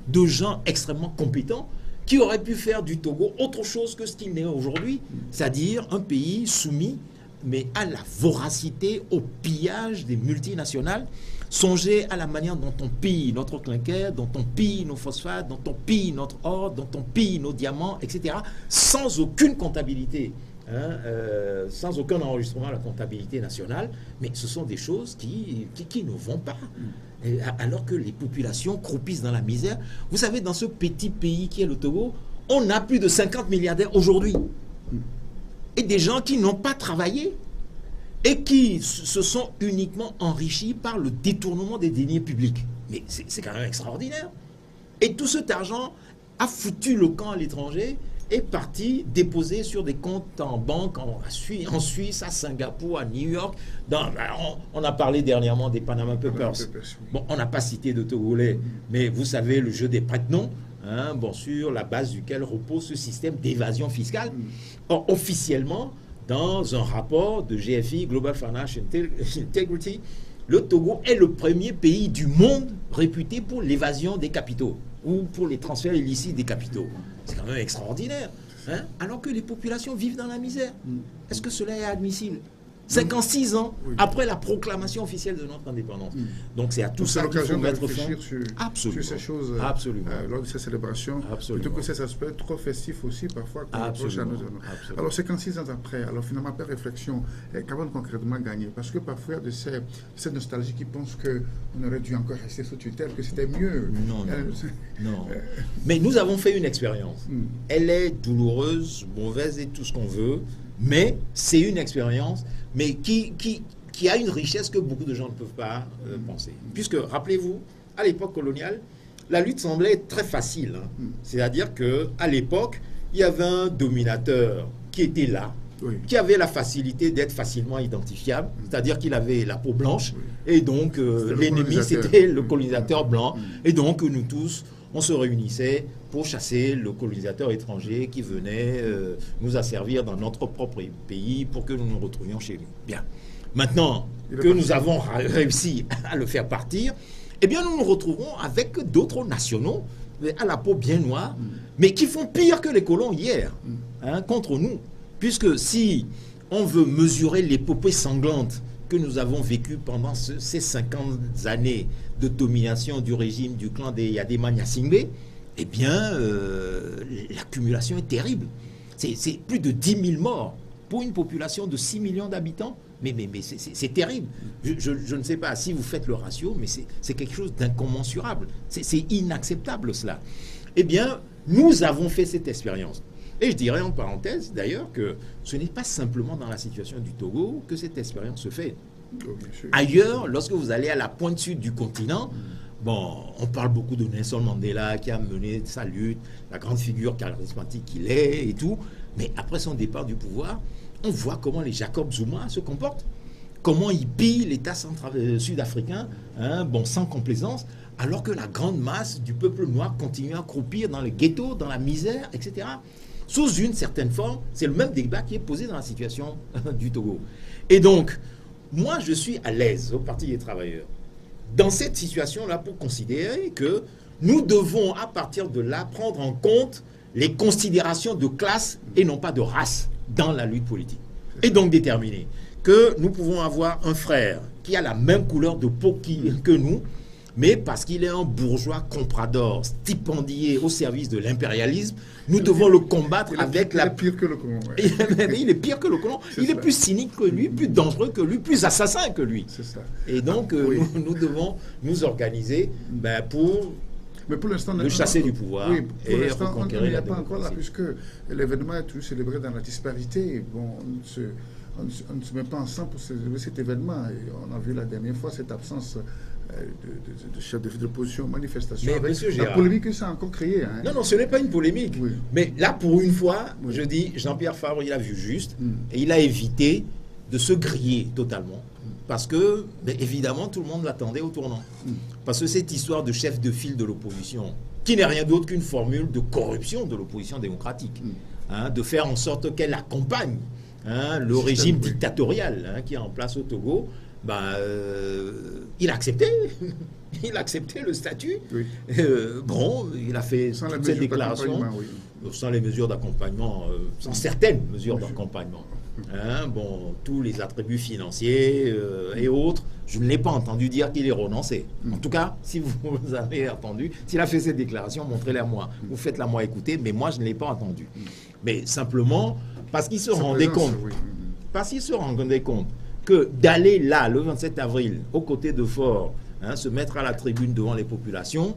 de gens extrêmement compétents qui auraient pu faire du Togo autre chose que ce qu'il n'est aujourd'hui, c'est-à-dire un pays soumis mais à la voracité, au pillage des multinationales. Songez à la manière dont on pille notre clinker, dont on pille nos phosphates, dont on pille notre or, dont on pille nos diamants, etc. sans aucune comptabilité, sans aucun enregistrement à la comptabilité nationale. Mais ce sont des choses qui ne vont pas. Alors que les populations croupissent dans la misère. Vous savez, dans ce petit pays qui est le Togo, on a plus de 50 milliardaires aujourd'hui. Et des gens qui n'ont pas travaillé et qui se sont uniquement enrichis par le détournement des deniers publics. Mais c'est quand même extraordinaire. Et tout cet argent a foutu le camp à l'étranger, est parti déposer sur des comptes en banque en Suisse, à Singapour, à New York. On a parlé dernièrement des Panama Papers. Bon, on n'a pas cité de Togolais, mais vous savez, le jeu des prête-noms, sur la base duquel repose ce système d'évasion fiscale. Or, officiellement, dans un rapport de GFI, Global Financial Integrity, le Togo est le premier pays du monde réputé pour l'évasion des capitaux ou pour les transferts illicites des capitaux. C'est quand même extraordinaire. Alors que les populations vivent dans la misère. Est-ce que cela est admissible? 56 ans après la proclamation officielle de notre indépendance. Donc c'est à tout ça qu'il faut mettre fin. Sur ces choses lors de ces célébrations, plutôt que ces aspects trop festifs aussi parfois qu'on reproche à nos amis. Alors 56 ans après, alors finalement après réflexion, qu'avons-nous concrètement gagné? Parce que parfois il y a de cette nostalgie qui pense qu'on aurait dû encore rester sous tutelle, que c'était mieux. Non. Mais nous avons fait une expérience. Elle est douloureuse, mauvaise et tout ce qu'on veut, mais c'est une expérience mais qui a une richesse que beaucoup de gens ne peuvent pas penser. Puisque, rappelez-vous, à l'époque coloniale, la lutte semblait très facile. C'est-à-dire qu'à l'époque, il y avait un dominateur qui était là, qui avait la facilité d'être facilement identifiable, c'est-à-dire qu'il avait la peau blanche, et donc l'ennemi, c'était le colonisateur blanc. Et donc, nous tous, on se réunissait pour chasser le colonisateur étranger qui venait nous asservir dans notre propre pays pour que nous nous retrouvions chez nous. Bien. Maintenant que nous avons réussi à le faire partir, eh bien nous nous retrouvons avec d'autres nationaux à la peau bien noire, mais qui font pire que les colons hier, contre nous. Puisque si on veut mesurer l'épopée sanglante que nous avons vécue pendant ces 50 années de domination du régime du clan des Yadema Nyasingbe, eh bien, l'accumulation est terrible. C'est plus de 10 000 morts pour une population de 6 millions d'habitants. Mais c'est terrible. Je ne sais pas si vous faites le ratio, mais c'est quelque chose d'incommensurable. C'est inacceptable, cela. Eh bien, nous avons fait cette expérience. Et je dirais en parenthèse, d'ailleurs, que ce n'est pas simplement dans la situation du Togo que cette expérience se fait. Ailleurs, lorsque vous allez à la pointe sud du continent, bon, on parle beaucoup de Nelson Mandela qui a mené sa lutte, la grande figure charismatique qu'il est et tout, mais après son départ du pouvoir, on voit comment les Jacob Zuma se comportent, comment ils pillent l'État sud-africain, sans complaisance, alors que la grande masse du peuple noir continue à croupir dans les ghettos, dans la misère, etc. Sous une certaine forme, c'est le même débat qui est posé dans la situation du Togo. Et donc, moi, je suis à l'aise au Parti des travailleurs dans cette situation-là pour considérer que nous devons, à partir de là, prendre en compte les considérations de classe et non pas de race dans la lutte politique. Et donc déterminer que nous pouvons avoir un frère qui a la même couleur de peau que nous, mais parce qu'il est un bourgeois comprador, stipendié au service de l'impérialisme, nous devons le combattre avec la... Il est pire que le colon. Ouais. Il est pire que le colon. Il est plus cynique que lui, plus dangereux que lui, plus assassin que lui. C'est ça. Et donc, nous devons nous organiser pour... Mais pour l'instant, le chasser du pouvoir pour et l'instant, reconquérir on la n'est pas encore là, démocratie. puisque l'événement est toujours célébré dans la disparité. Bon, on ne se met pas ensemble pour célébrer cet événement. Et on a vu la dernière fois cette absence de chef de l'opposition, manifestation. Mais avec monsieur la Gérard, polémique que ça a encore créé. Hein. Non, ce n'est pas une polémique. Oui. Mais là, pour une fois, Oui. je dis, Jean-Pierre Favre, il a vu juste et il a évité de se griller totalement. Parce que, évidemment, tout le monde l'attendait au tournant. Parce que cette histoire de chef de file de l'opposition, qui n'est rien d'autre qu'une formule de corruption de l'opposition démocratique, de faire en sorte qu'elle accompagne le régime dictatorial qui est en place au Togo, il a accepté. Il a accepté le statut. Oui. Il a fait toutes ces déclarations sans les mesures d'accompagnement, sans certaines mesures d'accompagnement. Tous les attributs financiers et autres, je ne l'ai pas entendu dire qu'il est renoncé. En tout cas, si vous avez entendu, s'il a fait cette déclaration, montrez-la moi. Vous faites-la moi écouter, mais moi, je ne l'ai pas entendu. Mais simplement, parce qu'il se rendait compte, que d'aller là, le 27 avril, aux côtés de Faure, se mettre à la tribune devant les populations,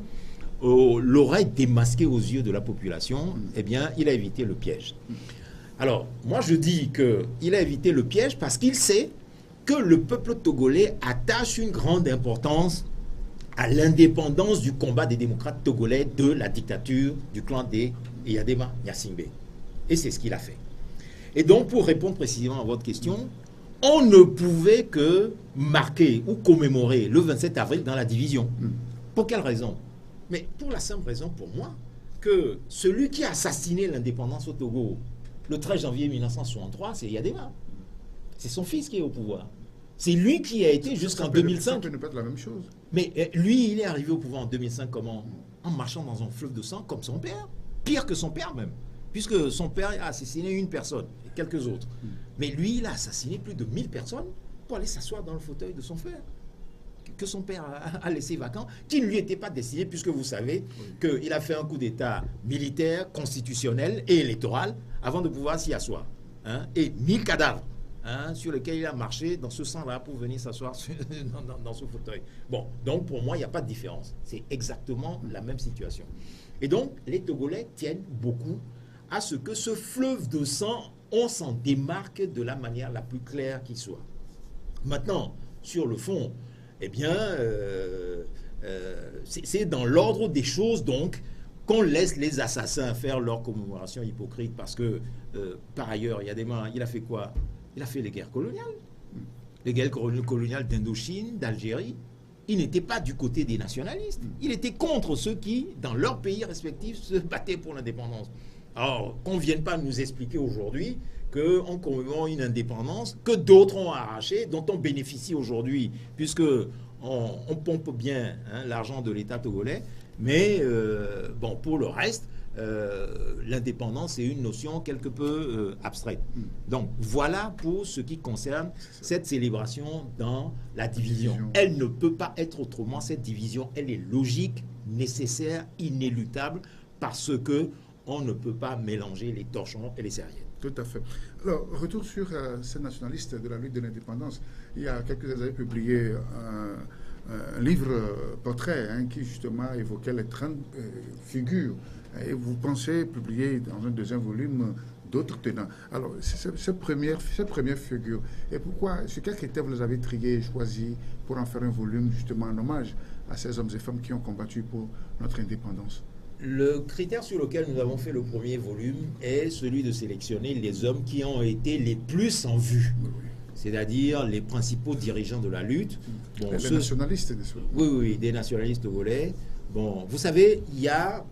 l'aurait démasqué aux yeux de la population, eh bien, il a évité le piège. Alors, moi je dis qu'il a évité le piège parce qu'il sait que le peuple togolais attache une grande importance à l'indépendance du combat des démocrates togolais de la dictature du clan des Yadema Nyasingbe. Et c'est ce qu'il a fait. Et donc, pour répondre précisément à votre question, on ne pouvait que marquer ou commémorer le 27 avril dans la division. Pour quelle raison? Mais pour la simple raison, pour moi, que celui qui a assassiné l'indépendance au Togo le 13 janvier 1963, c'est Yadema. C'est son fils qui est au pouvoir. C'est lui qui a été jusqu'en 2005. Ça peut ne pas être la même chose. Mais lui, il est arrivé au pouvoir en 2005 comment? En marchant dans un fleuve de sang comme son père. Pire que son père même. Puisque son père a assassiné une personne et quelques autres. Mais lui, il a assassiné plus de 1000 personnes pour aller s'asseoir dans le fauteuil de son frère, que son père a laissé vacant, qui ne lui était pas destiné, puisque vous savez qu'il a fait un coup d'État militaire, constitutionnel et électoral avant de pouvoir s'y asseoir. Et 1000 cadavres sur lesquels il a marché dans ce sang-là pour venir s'asseoir dans ce fauteuil. Bon, donc pour moi, il n'y a pas de différence. C'est exactement la même situation. Et donc, les Togolais tiennent beaucoup à ce que ce fleuve de sang, on s'en démarque de la manière la plus claire qui soit. Maintenant, sur le fond, eh bien, c'est dans l'ordre des choses, donc, qu'on laisse les assassins faire leur commémoration hypocrite, parce que, par ailleurs, il a fait quoi? Il a fait les guerres coloniales. Les guerres coloniales d'Indochine, d'Algérie. il n'était pas du côté des nationalistes. Il était contre ceux qui, dans leur pays respectifs, se battaient pour l'indépendance. Alors, qu'on ne vienne pas nous expliquer aujourd'hui qu'on commémore une indépendance que d'autres ont arrachée, dont on bénéficie aujourd'hui, puisque on pompe bien l'argent de l'État togolais, mais bon, pour le reste, l'indépendance est une notion quelque peu abstraite. Donc voilà pour ce qui concerne cette célébration dans la division. Elle ne peut pas être autrement, cette division, elle est logique, nécessaire, inéluctable, parce que on ne peut pas mélanger les torchons et les serviettes. Tout à fait. Alors, retour sur ces nationalistes de la lutte de l'indépendance. Il y a quelques années, publié un livre portrait qui justement évoquait les 30 figures. Et vous pensez publier dans un deuxième volume d'autres tenants. Alors, cette première figure, et pourquoi, sur quels critères vous les avez triés et choisis pour en faire un volume justement en hommage à ces hommes et femmes qui ont combattu pour notre indépendance? Le critère sur lequel nous avons fait le premier volume est celui de sélectionner les hommes qui ont été les plus en vue. C'est-à-dire les principaux dirigeants de la lutte. Bon, les nationalistes, oui, des nationalistes togolais. Bon, vous savez, il y a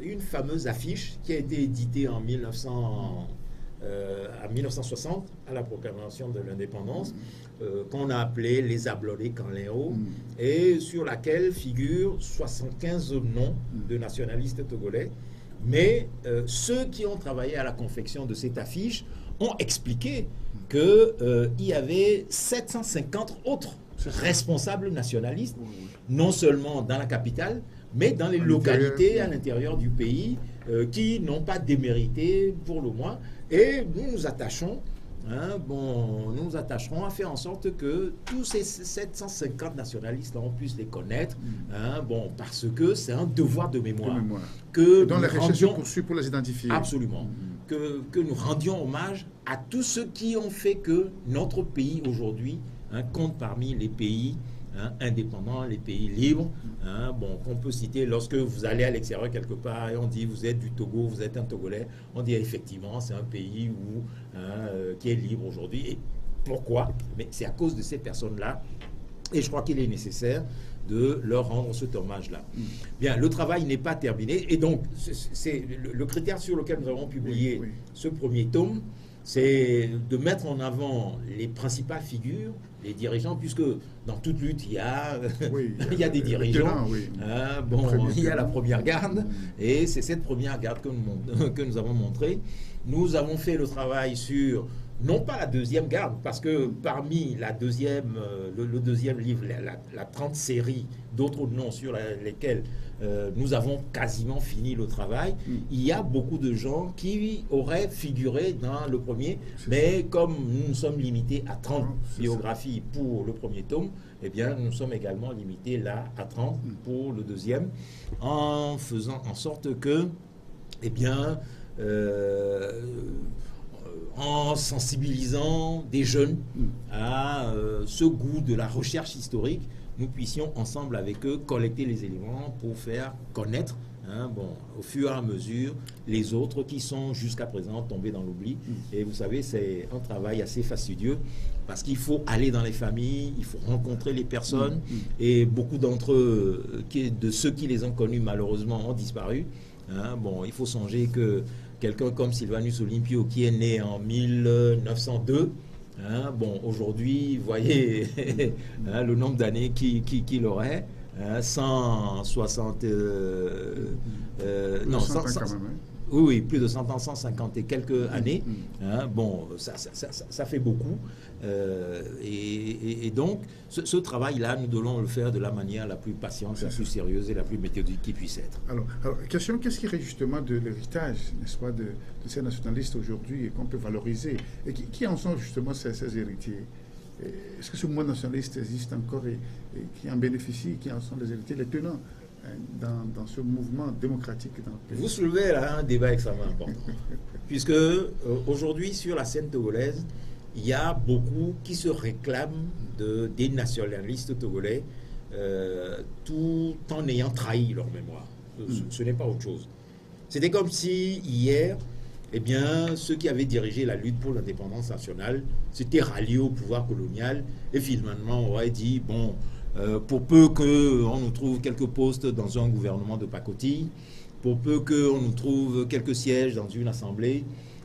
une fameuse affiche qui a été éditée en 1960, à la proclamation de l'indépendance, qu'on a appelée les Ablorés Canléo, et sur laquelle figurent 75 noms de nationalistes togolais. Mais ceux qui ont travaillé à la confection de cette affiche ont expliqué qu'il y avait 750 autres responsables nationalistes, non seulement dans la capitale, mais dans les localités à l'intérieur du pays, qui n'ont pas démérité pour le moins. Et nous nous attachons, nous nous attacherons à faire en sorte que tous ces 750 nationalistes, on puisse les connaître, parce que c'est un devoir de mémoire. Que dans les recherches poursuivies pour les identifier. Absolument. Que nous rendions hommage à tous ceux qui ont fait que notre pays aujourd'hui compte parmi les pays indépendants, les pays libres, qu'on peut citer lorsque vous allez à l'extérieur quelque part et on dit vous êtes du Togo, vous êtes un Togolais, on dit effectivement c'est un pays qui est libre aujourd'hui. Et pourquoi? Mais c'est à cause de ces personnes-là, et je crois qu'il est nécessaire de leur rendre cet hommage-là. Bien, le travail n'est pas terminé, et donc c'est le critère sur lequel nous avons publié ce premier tome, c'est de mettre en avant les principales figures, les dirigeants, puisque dans toute lutte, il y a des dirigeants. Il y a la première garde, et c'est cette première garde que nous avons montrée. Nous avons fait le travail sur, non pas la deuxième garde, parce que parmi la deuxième, le deuxième livre, la 30 série d'autres noms sur lesquels nous avons quasiment fini le travail, il y a beaucoup de gens qui auraient figuré dans le premier, mais comme nous sommes limités à 30 biographies pour le premier tome, eh bien nous sommes également limités là à 30 pour le deuxième, en faisant en sorte que, eh bien, en sensibilisant des jeunes à ce goût de la recherche historique, nous puissions ensemble avec eux collecter les éléments pour faire connaître au fur et à mesure les autres qui sont jusqu'à présent tombés dans l'oubli. Et vous savez, c'est un travail assez fastidieux parce qu'il faut aller dans les familles, il faut rencontrer les personnes, et beaucoup d'entre eux, de ceux qui les ont connus malheureusement, ont disparu. Il faut songer que quelqu'un comme Sylvanus Olympio, qui est né en 1902, aujourd'hui, vous voyez le nombre d'années qu'il aurait, 160... Oui, plus de 100 ans, 150 et quelques années. Ça fait beaucoup. Et donc, ce travail-là, nous devons le faire de la manière la plus patiente, la plus sérieuse et la plus méthodique qui puisse être. Alors question, qu'est-ce qui reste justement de l'héritage, n'est-ce pas, de ces nationalistes aujourd'hui et qu'on peut valoriser? Et qui en sont justement ces héritiers? Est-ce que ce mouvement nationaliste existe encore et qui en bénéficie, qui en sont les héritiers, les tenants dans ce mouvement démocratique dans le pays? Vous soulevez là un débat extrêmement important. Puisque aujourd'hui, sur la scène togolaise, il y a beaucoup qui se réclament des nationalistes togolais tout en ayant trahi leur mémoire. Ce n'est pas autre chose. C'était comme si hier, eh bien, ceux qui avaient dirigé la lutte pour l'indépendance nationale s'étaient ralliés au pouvoir colonial et finalement auraient dit, bon, pour peu qu'on nous trouve quelques postes dans un gouvernement de pacotille, pour peu qu'on nous trouve quelques sièges dans une assemblée,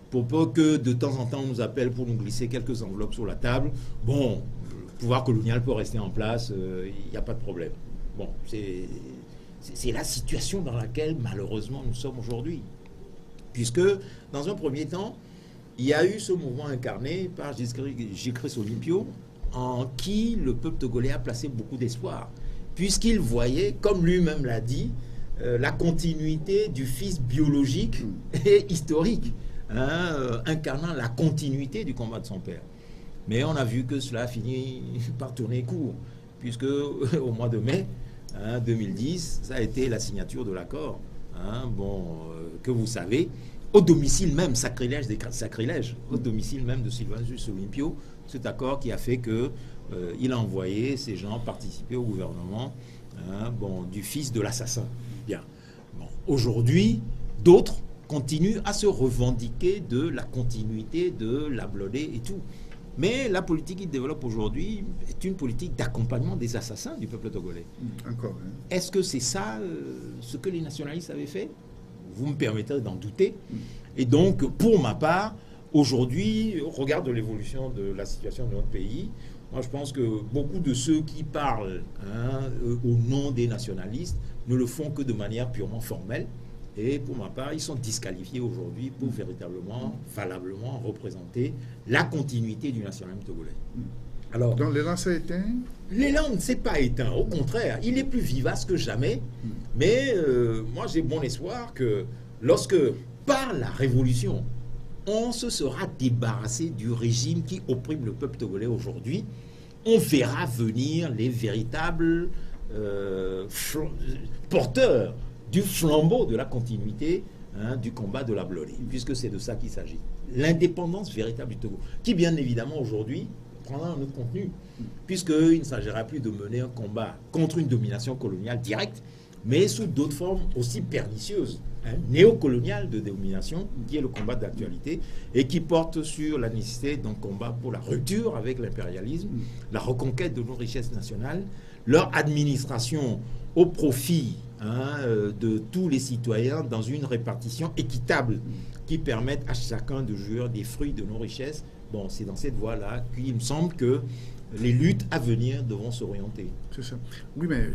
pour peu que de temps en temps on nous appelle pour nous glisser quelques enveloppes sur la table, bon, le pouvoir colonial peut rester en place, il n'y a pas de problème. Bon, c'est la situation dans laquelle malheureusement nous sommes aujourd'hui. Puisque dans un premier temps, il y a eu ce mouvement incarné par Gilles-Christ Olympio, en qui le peuple togolais a placé beaucoup d'espoir, puisqu'il voyait, comme lui-même l'a dit, la continuité du fils biologique et historique, incarnant la continuité du combat de son père. Mais on a vu que cela a fini par tourner court, puisque au mois de mai 2010, ça a été la signature de l'accord, que vous savez, au domicile même, sacrilège des sacrilèges, au domicile même de Sylvanus Olympio, cet accord qui a fait que il a envoyé ces gens participer au gouvernement du fils de l'assassin. Bien. Bon. Aujourd'hui, d'autres continuent à se revendiquer de la continuité de la Blodé et tout. Mais la politique qu'il développe aujourd'hui est une politique d'accompagnement des assassins du peuple togolais. Encore. Hein. Est-ce que c'est ça ce que les nationalistes avaient fait? Vous me permettrez d'en douter. Et donc, pour ma part, aujourd'hui, au regard de l'évolution de la situation de notre pays, moi je pense que beaucoup de ceux qui parlent au nom des nationalistes ne le font que de manière purement formelle. Et pour ma part, ils sont disqualifiés aujourd'hui pour véritablement, valablement représenter la continuité du nationalisme togolais. Alors, donc l'élan s'est éteint? L'élan ne s'est pas éteint, au contraire, il est plus vivace que jamais. Mais moi j'ai bon espoir que lorsque, par la révolution, on se sera débarrassé du régime qui opprime le peuple togolais aujourd'hui, on verra venir les véritables porteurs du flambeau de la continuité du combat de la Blodé, puisque c'est de ça qu'il s'agit. L'indépendance véritable du Togo, qui bien évidemment aujourd'hui prendra un autre contenu, puisqu'il ne s'agira plus de mener un combat contre une domination coloniale directe, mais sous d'autres formes aussi pernicieuses, néocoloniales de domination, qui est le combat d'actualité, et qui porte sur la nécessité d'un combat pour la rupture avec l'impérialisme, la reconquête de nos richesses nationales, leur administration au profit de tous les citoyens dans une répartition équitable qui permette à chacun de jouir des fruits de nos richesses. Bon, c'est dans cette voie-là qu'il me semble que les luttes à venir devront s'orienter. C'est ça. Oui, mais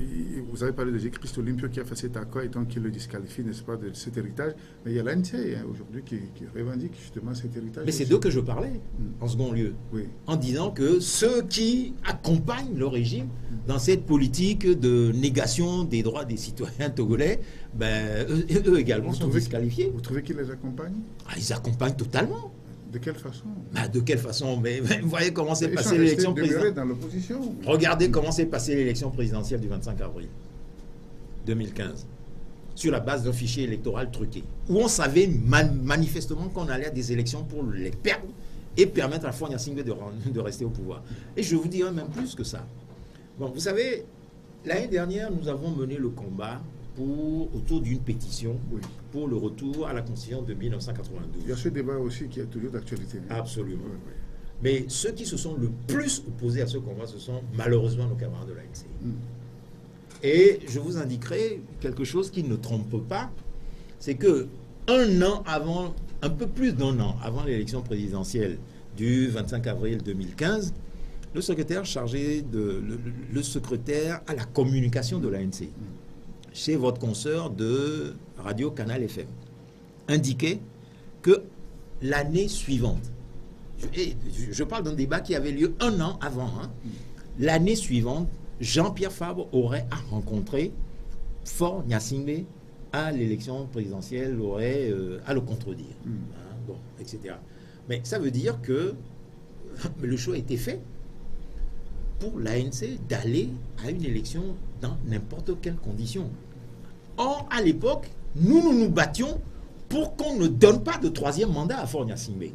vous avez parlé de Gilles-Christ Olympio qui a fait cet accord et tant qu'il le disqualifie, n'est-ce pas, de cet héritage. Mais il y a l'ANC aujourd'hui qui revendique justement cet héritage. Mais c'est d'eux que je parlais, en second lieu. Oui. En disant que ceux qui accompagnent le régime dans cette politique de négation des droits des citoyens togolais, eux également sont disqualifiés. Vous trouvez qu'ils les accompagnent? Ils accompagnent totalement. De quelle façon? De quelle façon? Mais vous voyez comment s'est passée l'élection présidentielle. Regardez comment s'est passée l'élection présidentielle du 25 avril 2015, sur la base d'un fichier électoral truqué, où on savait manifestement qu'on allait à des élections pour les perdre et permettre à Faure Gnassingbé de rester au pouvoir. Et je vous dirais même plus que ça. Bon, vous savez, l'année dernière, nous avons mené le combat autour d'une pétition pour le retour à la Constitution de 1992. Il y a ce débat aussi qui est toujours d'actualité. Absolument. Oui. Mais ceux qui se sont le plus opposés à ce combat, ce sont malheureusement nos camarades de l'ANC. Et je vous indiquerai quelque chose qui ne trompe pas, c'est que un peu plus d'un an avant l'élection présidentielle du 25 avril 2015, le secrétaire chargé le secrétaire à la communication de l'ANC, chez votre consoeur de Radio Canal FM, indiquait que l'année suivante, je parle d'un débat qui avait lieu un an avant, l'année suivante, Jean-Pierre Fabre aurait à rencontrer Faure Gnassingbé à l'élection présidentielle, aurait à le contredire, etc. Mais ça veut dire que le choix a été fait pour l'ANC d'aller à une élection dans n'importe quelle condition. Or, à l'époque, nous battions pour qu'on ne donne pas de troisième mandat à Faure Gnassingbé.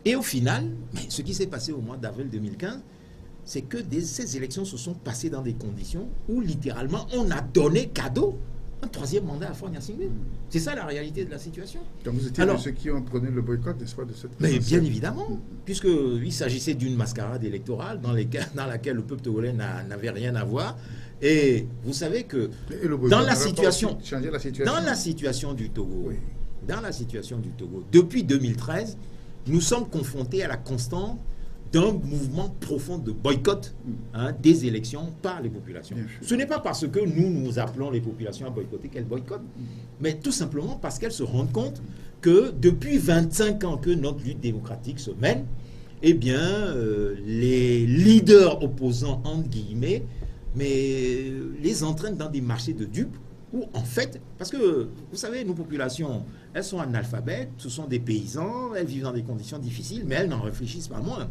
Et au final, ce qui s'est passé au mois d'avril 2015, c'est que ces élections se sont passées dans des conditions où littéralement on a donné cadeau un troisième mandat à Faure Gnassingbé. C'est ça la réalité de la situation. Donc vous étiez de ceux qui ont prôné le boycott, n'est-ce pas, de cette Mais bien évidemment, puisqu'il s'agissait d'une mascarade électorale dans laquelle le peuple togolais n'avait rien à voir. Et vous savez que dans la situation du Togo, oui. Dans la situation du Togo, depuis 2013, nous sommes confrontés à la constante d'un mouvement profond de boycott des élections par les populations. Ce n'est pas parce que nous appelons les populations à boycotter qu'elles boycottent, mais tout simplement parce qu'elles se rendent compte que depuis 25 ans que notre lutte démocratique se mène, eh bien, les leaders opposants, entre guillemets, mais les entraînent dans des marchés de dupes où, en fait, parce que, vous savez, nos populations, elles sont analphabètes, ce sont des paysans, elles vivent dans des conditions difficiles, mais elles n'en réfléchissent pas moins.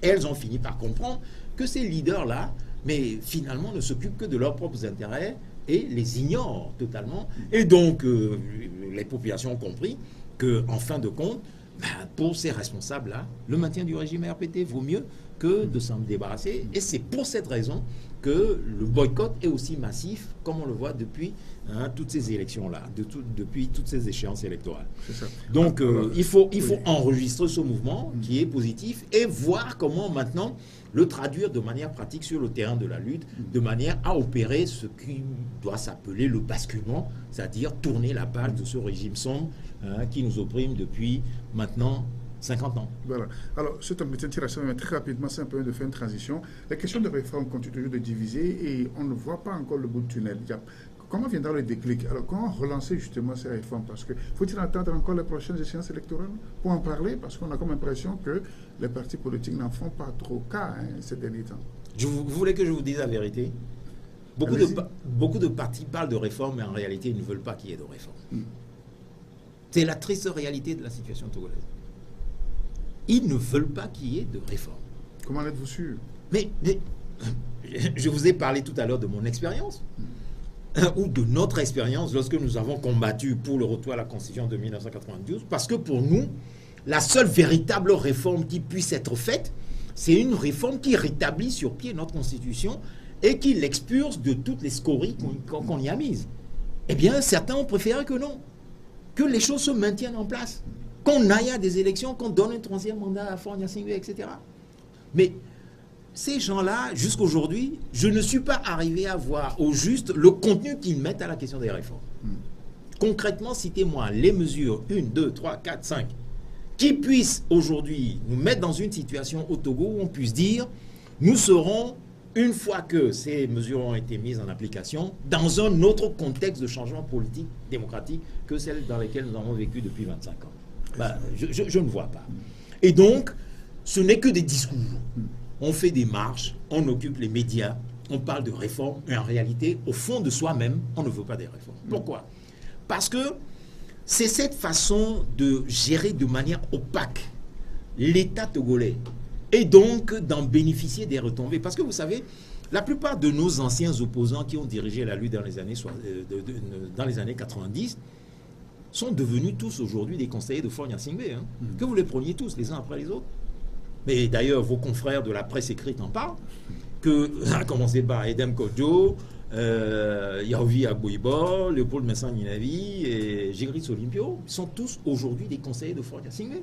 Et elles ont fini par comprendre que ces leaders-là, mais finalement, ne s'occupent que de leurs propres intérêts et les ignorent totalement. Et donc, les populations ont compris qu'en fin de compte, pour ces responsables-là, le maintien du régime RPT vaut mieux que de s'en débarrasser. Et c'est pour cette raison que le boycott est aussi massif, comme on le voit depuis toutes ces élections-là, depuis toutes ces échéances électorales. Ça. Donc, il faut enregistrer ce mouvement qui est positif et voir comment maintenant le traduire de manière pratique sur le terrain de la lutte, de manière à opérer ce qui doit s'appeler le basculement, c'est-à-dire tourner la page de ce régime sombre qui nous opprime depuis maintenant 50 ans. Voilà. Alors, c'est un petit tirage, mais très rapidement, c'est un peu de faire une transition. La question de réforme continue toujours de diviser et on ne voit pas encore le bout du tunnel. Comment viendra le déclic? Alors, comment relancer justement ces réformes? Parce que faut-il attendre encore les prochaines échéances électorales pour en parler? Parce qu'on a comme impression que les partis politiques n'en font pas trop cas ces derniers temps. Vous voulez que je vous dise la vérité? Beaucoup de partis parlent de réforme, mais en réalité, ils ne veulent pas qu'il y ait de réforme. C'est la triste réalité de la situation togolaise. Ils ne veulent pas qu'il y ait de réforme. Comment êtes-vous sûr? Mais je vous ai parlé tout à l'heure de mon expérience, ou de notre expérience lorsque nous avons combattu pour le retour à la Constitution de 1992, parce que pour nous, la seule véritable réforme qui puisse être faite, c'est une réforme qui rétablit sur pied notre Constitution et qui l'expulse de toutes les scories qu'on y a mises. Eh bien, certains ont préféré que non, que les choses se maintiennent en place, qu'on aille à des élections, qu'on donne un troisième mandat à Faure Gnassingbé, etc. Mais ces gens-là, jusqu'aujourd'hui, je ne suis pas arrivé à voir au juste le contenu qu'ils mettent à la question des réformes. Concrètement, citez-moi les mesures 1, 2, 3, 4, 5 qui puissent aujourd'hui nous mettre dans une situation au Togo où on puisse dire nous serons, une fois que ces mesures ont été mises en application, dans un autre contexte de changement politique démocratique que celle dans laquelle nous avons vécu depuis 25 ans. Je ne vois pas. Et donc, ce n'est que des discours. On fait des marches, on occupe les médias, on parle de réformes, mais en réalité, au fond de soi-même, on ne veut pas des réformes. Pourquoi? Parce que c'est cette façon de gérer de manière opaque l'État togolais et donc d'en bénéficier des retombées. Parce que vous savez, la plupart de nos anciens opposants qui ont dirigé la lutte dans les années 90 sont devenus tous aujourd'hui des conseillers de Faure Gnassingbé. Que vous les preniez tous les uns après les autres. Mais d'ailleurs, vos confrères de la presse écrite en parlent, à commencer par Edem Kodjo, Yahovi Agboibor, Léopold Messan Ninavi et Gégris Olimpio sont tous aujourd'hui des conseillers de Faure Gnassingbé.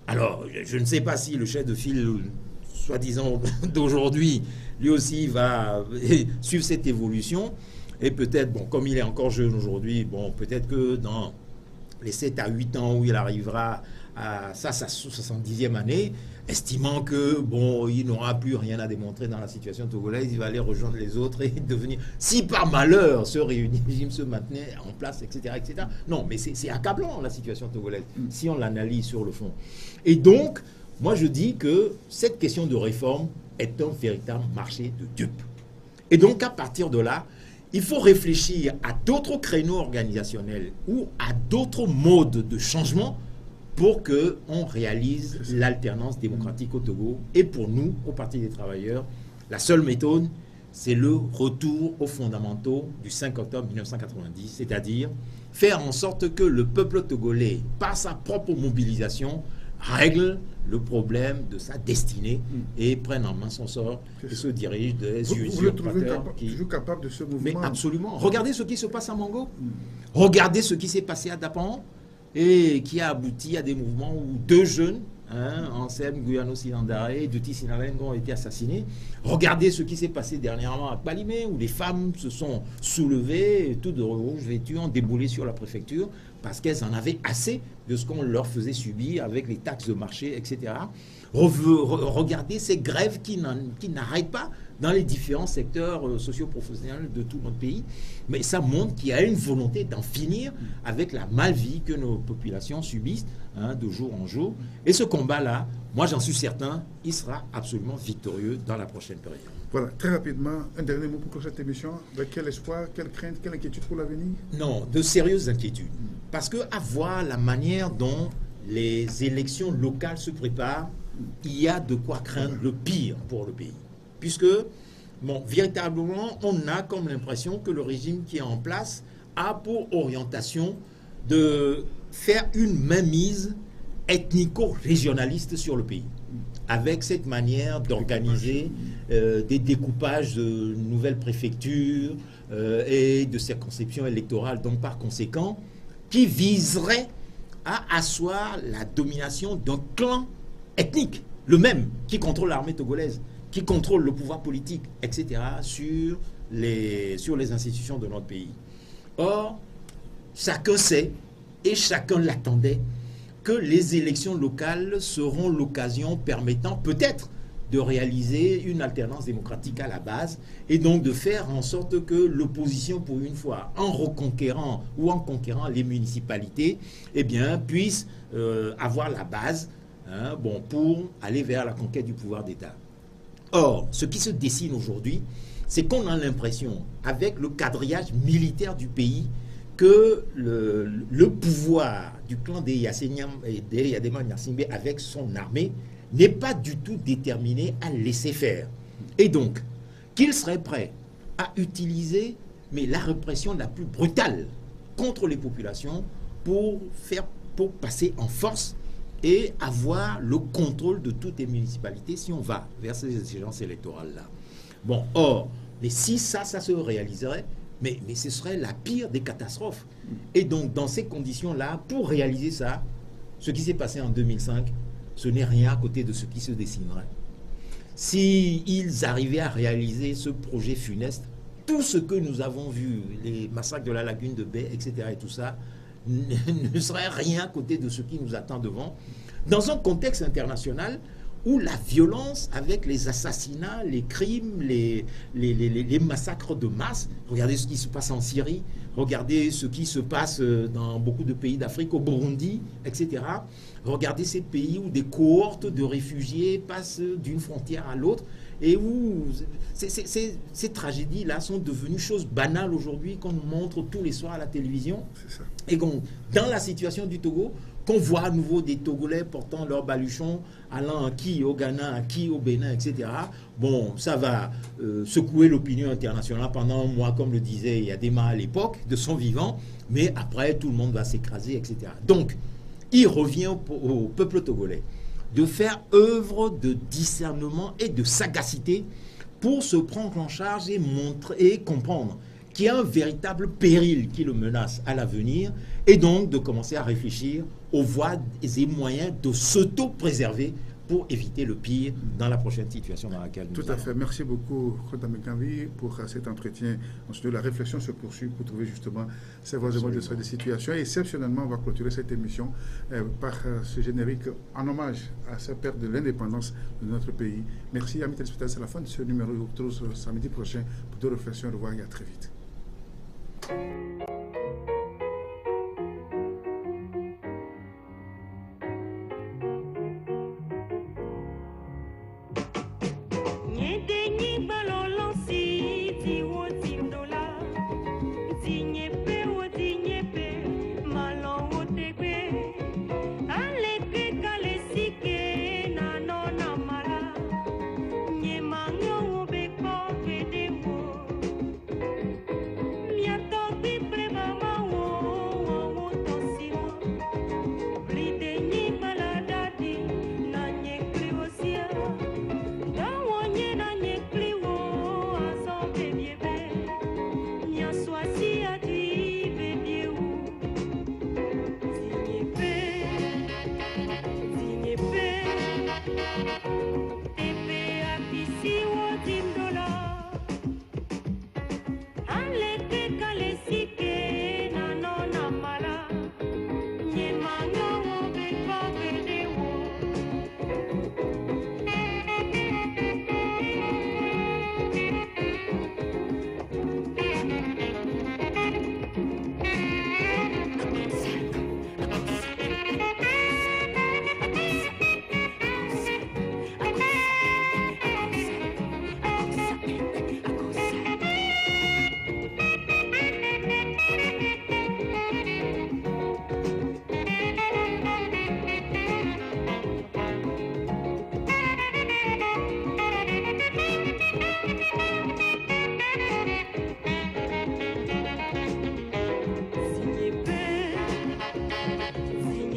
Alors, je ne sais pas si le chef de file, soi-disant d'aujourd'hui, lui aussi va suivre cette évolution. Et peut-être, bon, comme il est encore jeune aujourd'hui, bon, peut-être que dans les 7 à 8 ans où il arrivera à sa 70e année, estimant que, bon, il n'aura plus rien à démontrer dans la situation togolaise, il va aller rejoindre les autres et devenir, si par malheur ce régime se maintenait en place, etc., etc. Non, mais c'est accablant la situation togolaise, si on l'analyse sur le fond. Et donc, moi je dis que cette question de réforme est un véritable marché de dupes. Et donc, à partir de là, il faut réfléchir à d'autres créneaux organisationnels ou à d'autres modes de changement pour qu'on réalise l'alternance démocratique au Togo. Et pour nous, au Parti des travailleurs, la seule méthode, c'est le retour aux fondamentaux du 5 octobre 1990, c'est-à-dire faire en sorte que le peuple togolais, par sa propre mobilisation, règle le problème de sa destinée et prenne en main son sort et se dirige des vous le trouvez toujours capable de ce mouvement? Mais absolument. Regardez ce qui se passe à Mango. Regardez ce qui s'est passé à Dapan et qui a abouti à des mouvements où 2 jeunes, Anselme Guyano Sinandare et Duty Sinalengo, ont été assassinés. Regardez ce qui s'est passé dernièrement à Palimé, où les femmes se sont soulevées, toutes de rouge vêtues, ont déboulé sur la préfecture parce qu'elles en avaient assez de ce qu'on leur faisait subir avec les taxes de marché, etc. Regardez ces grèves qui n'arrêtent pas dans les différents secteurs socio-professionnels de tout notre pays. Mais ça montre qu'il y a une volonté d'en finir avec la mal-vie que nos populations subissent de jour en jour. Et ce combat-là, moi j'en suis certain, il sera absolument victorieux dans la prochaine période. Voilà, très rapidement, un dernier mot pour cette émission. Avec quel espoir, quelle crainte, quelle inquiétude pour l'avenir? Non, de sérieuses inquiétudes. Parce qu'à voir la manière dont les élections locales se préparent, il y a de quoi craindre le pire pour le pays. Puisque, bon, véritablement, on a comme l'impression que le régime qui est en place a pour orientation de faire une mainmise ethnico-régionaliste sur le pays, avec cette manière d'organiser des découpages de nouvelles préfectures et de circonscriptions électorales, donc par conséquent, qui viserait à asseoir la domination d'un clan ethnique, le même, qui contrôle l'armée togolaise, qui contrôle le pouvoir politique, etc., sur les institutions de notre pays. Or, chacun sait, et chacun l'attendait, que les élections locales seront l'occasion permettant peut-être de réaliser une alternance démocratique à la base et donc de faire en sorte que l'opposition, pour une fois, en reconquérant ou en conquérant les municipalités, eh bien, puisse avoir la base pour aller vers la conquête du pouvoir d'État. Or, ce qui se dessine aujourd'hui, c'est qu'on a l'impression, avec le quadrillage militaire du pays, que le pouvoir du clan des Yadema Nyarsimbe avec son armée n'est pas du tout déterminé à laisser faire. Et donc, qu'il serait prêt à utiliser la répression la plus brutale contre les populations pour passer en force et avoir le contrôle de toutes les municipalités si on va vers ces exigences électorales-là. Bon, or, mais si ça se réaliserait, mais ce serait la pire des catastrophes. Et donc, dans ces conditions-là, pour réaliser ça, ce qui s'est passé en 2005, ce n'est rien à côté de ce qui se dessinerait. S'ils arrivaient à réaliser ce projet funeste, tout ce que nous avons vu, les massacres de la lagune de Baie, etc., et tout ça, ne serait rien à côté de ce qui nous attend devant, dans un contexte international où la violence avec les assassinats, les crimes, les massacres de masse, regardez ce qui se passe en Syrie, regardez ce qui se passe dans beaucoup de pays d'Afrique, au Burundi, etc. Regardez ces pays où des cohortes de réfugiés passent d'une frontière à l'autre et où ces tragédies-là sont devenues choses banales aujourd'hui qu'on nous montre tous les soirs à la télévision. Et dans la situation du Togo, qu'on voit à nouveau des Togolais portant leurs baluchons, allant à qui au Ghana, à qui au Bénin, etc. Bon, ça va secouer l'opinion internationale pendant un mois, comme le disait Yadema à l'époque, de son vivant, mais après, tout le monde va s'écraser, etc. Donc, il revient au peuple togolais de faire œuvre de discernement et de sagacité pour se prendre en charge et montrer et comprendre qu'il y a un véritable péril qui le menace à l'avenir et donc de commencer à réfléchir aux voies et moyens de s'auto-préserver pour éviter le pire dans la prochaine situation dans laquelle nous sommes. Tout à fait. Merci beaucoup, Khoda Mekanvi, pour cet entretien. Ensuite, la réflexion se poursuit pour trouver justement ces voies de des situations. Et exceptionnellement, on va clôturer cette émission par ce générique en hommage à cette perte de l'indépendance de notre pays. Merci, amis téléspectateurs. C'est la fin de ce numéro. On se retrouve samedi prochain pour deux réflexions. Au revoir et à très vite. People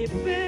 Québec.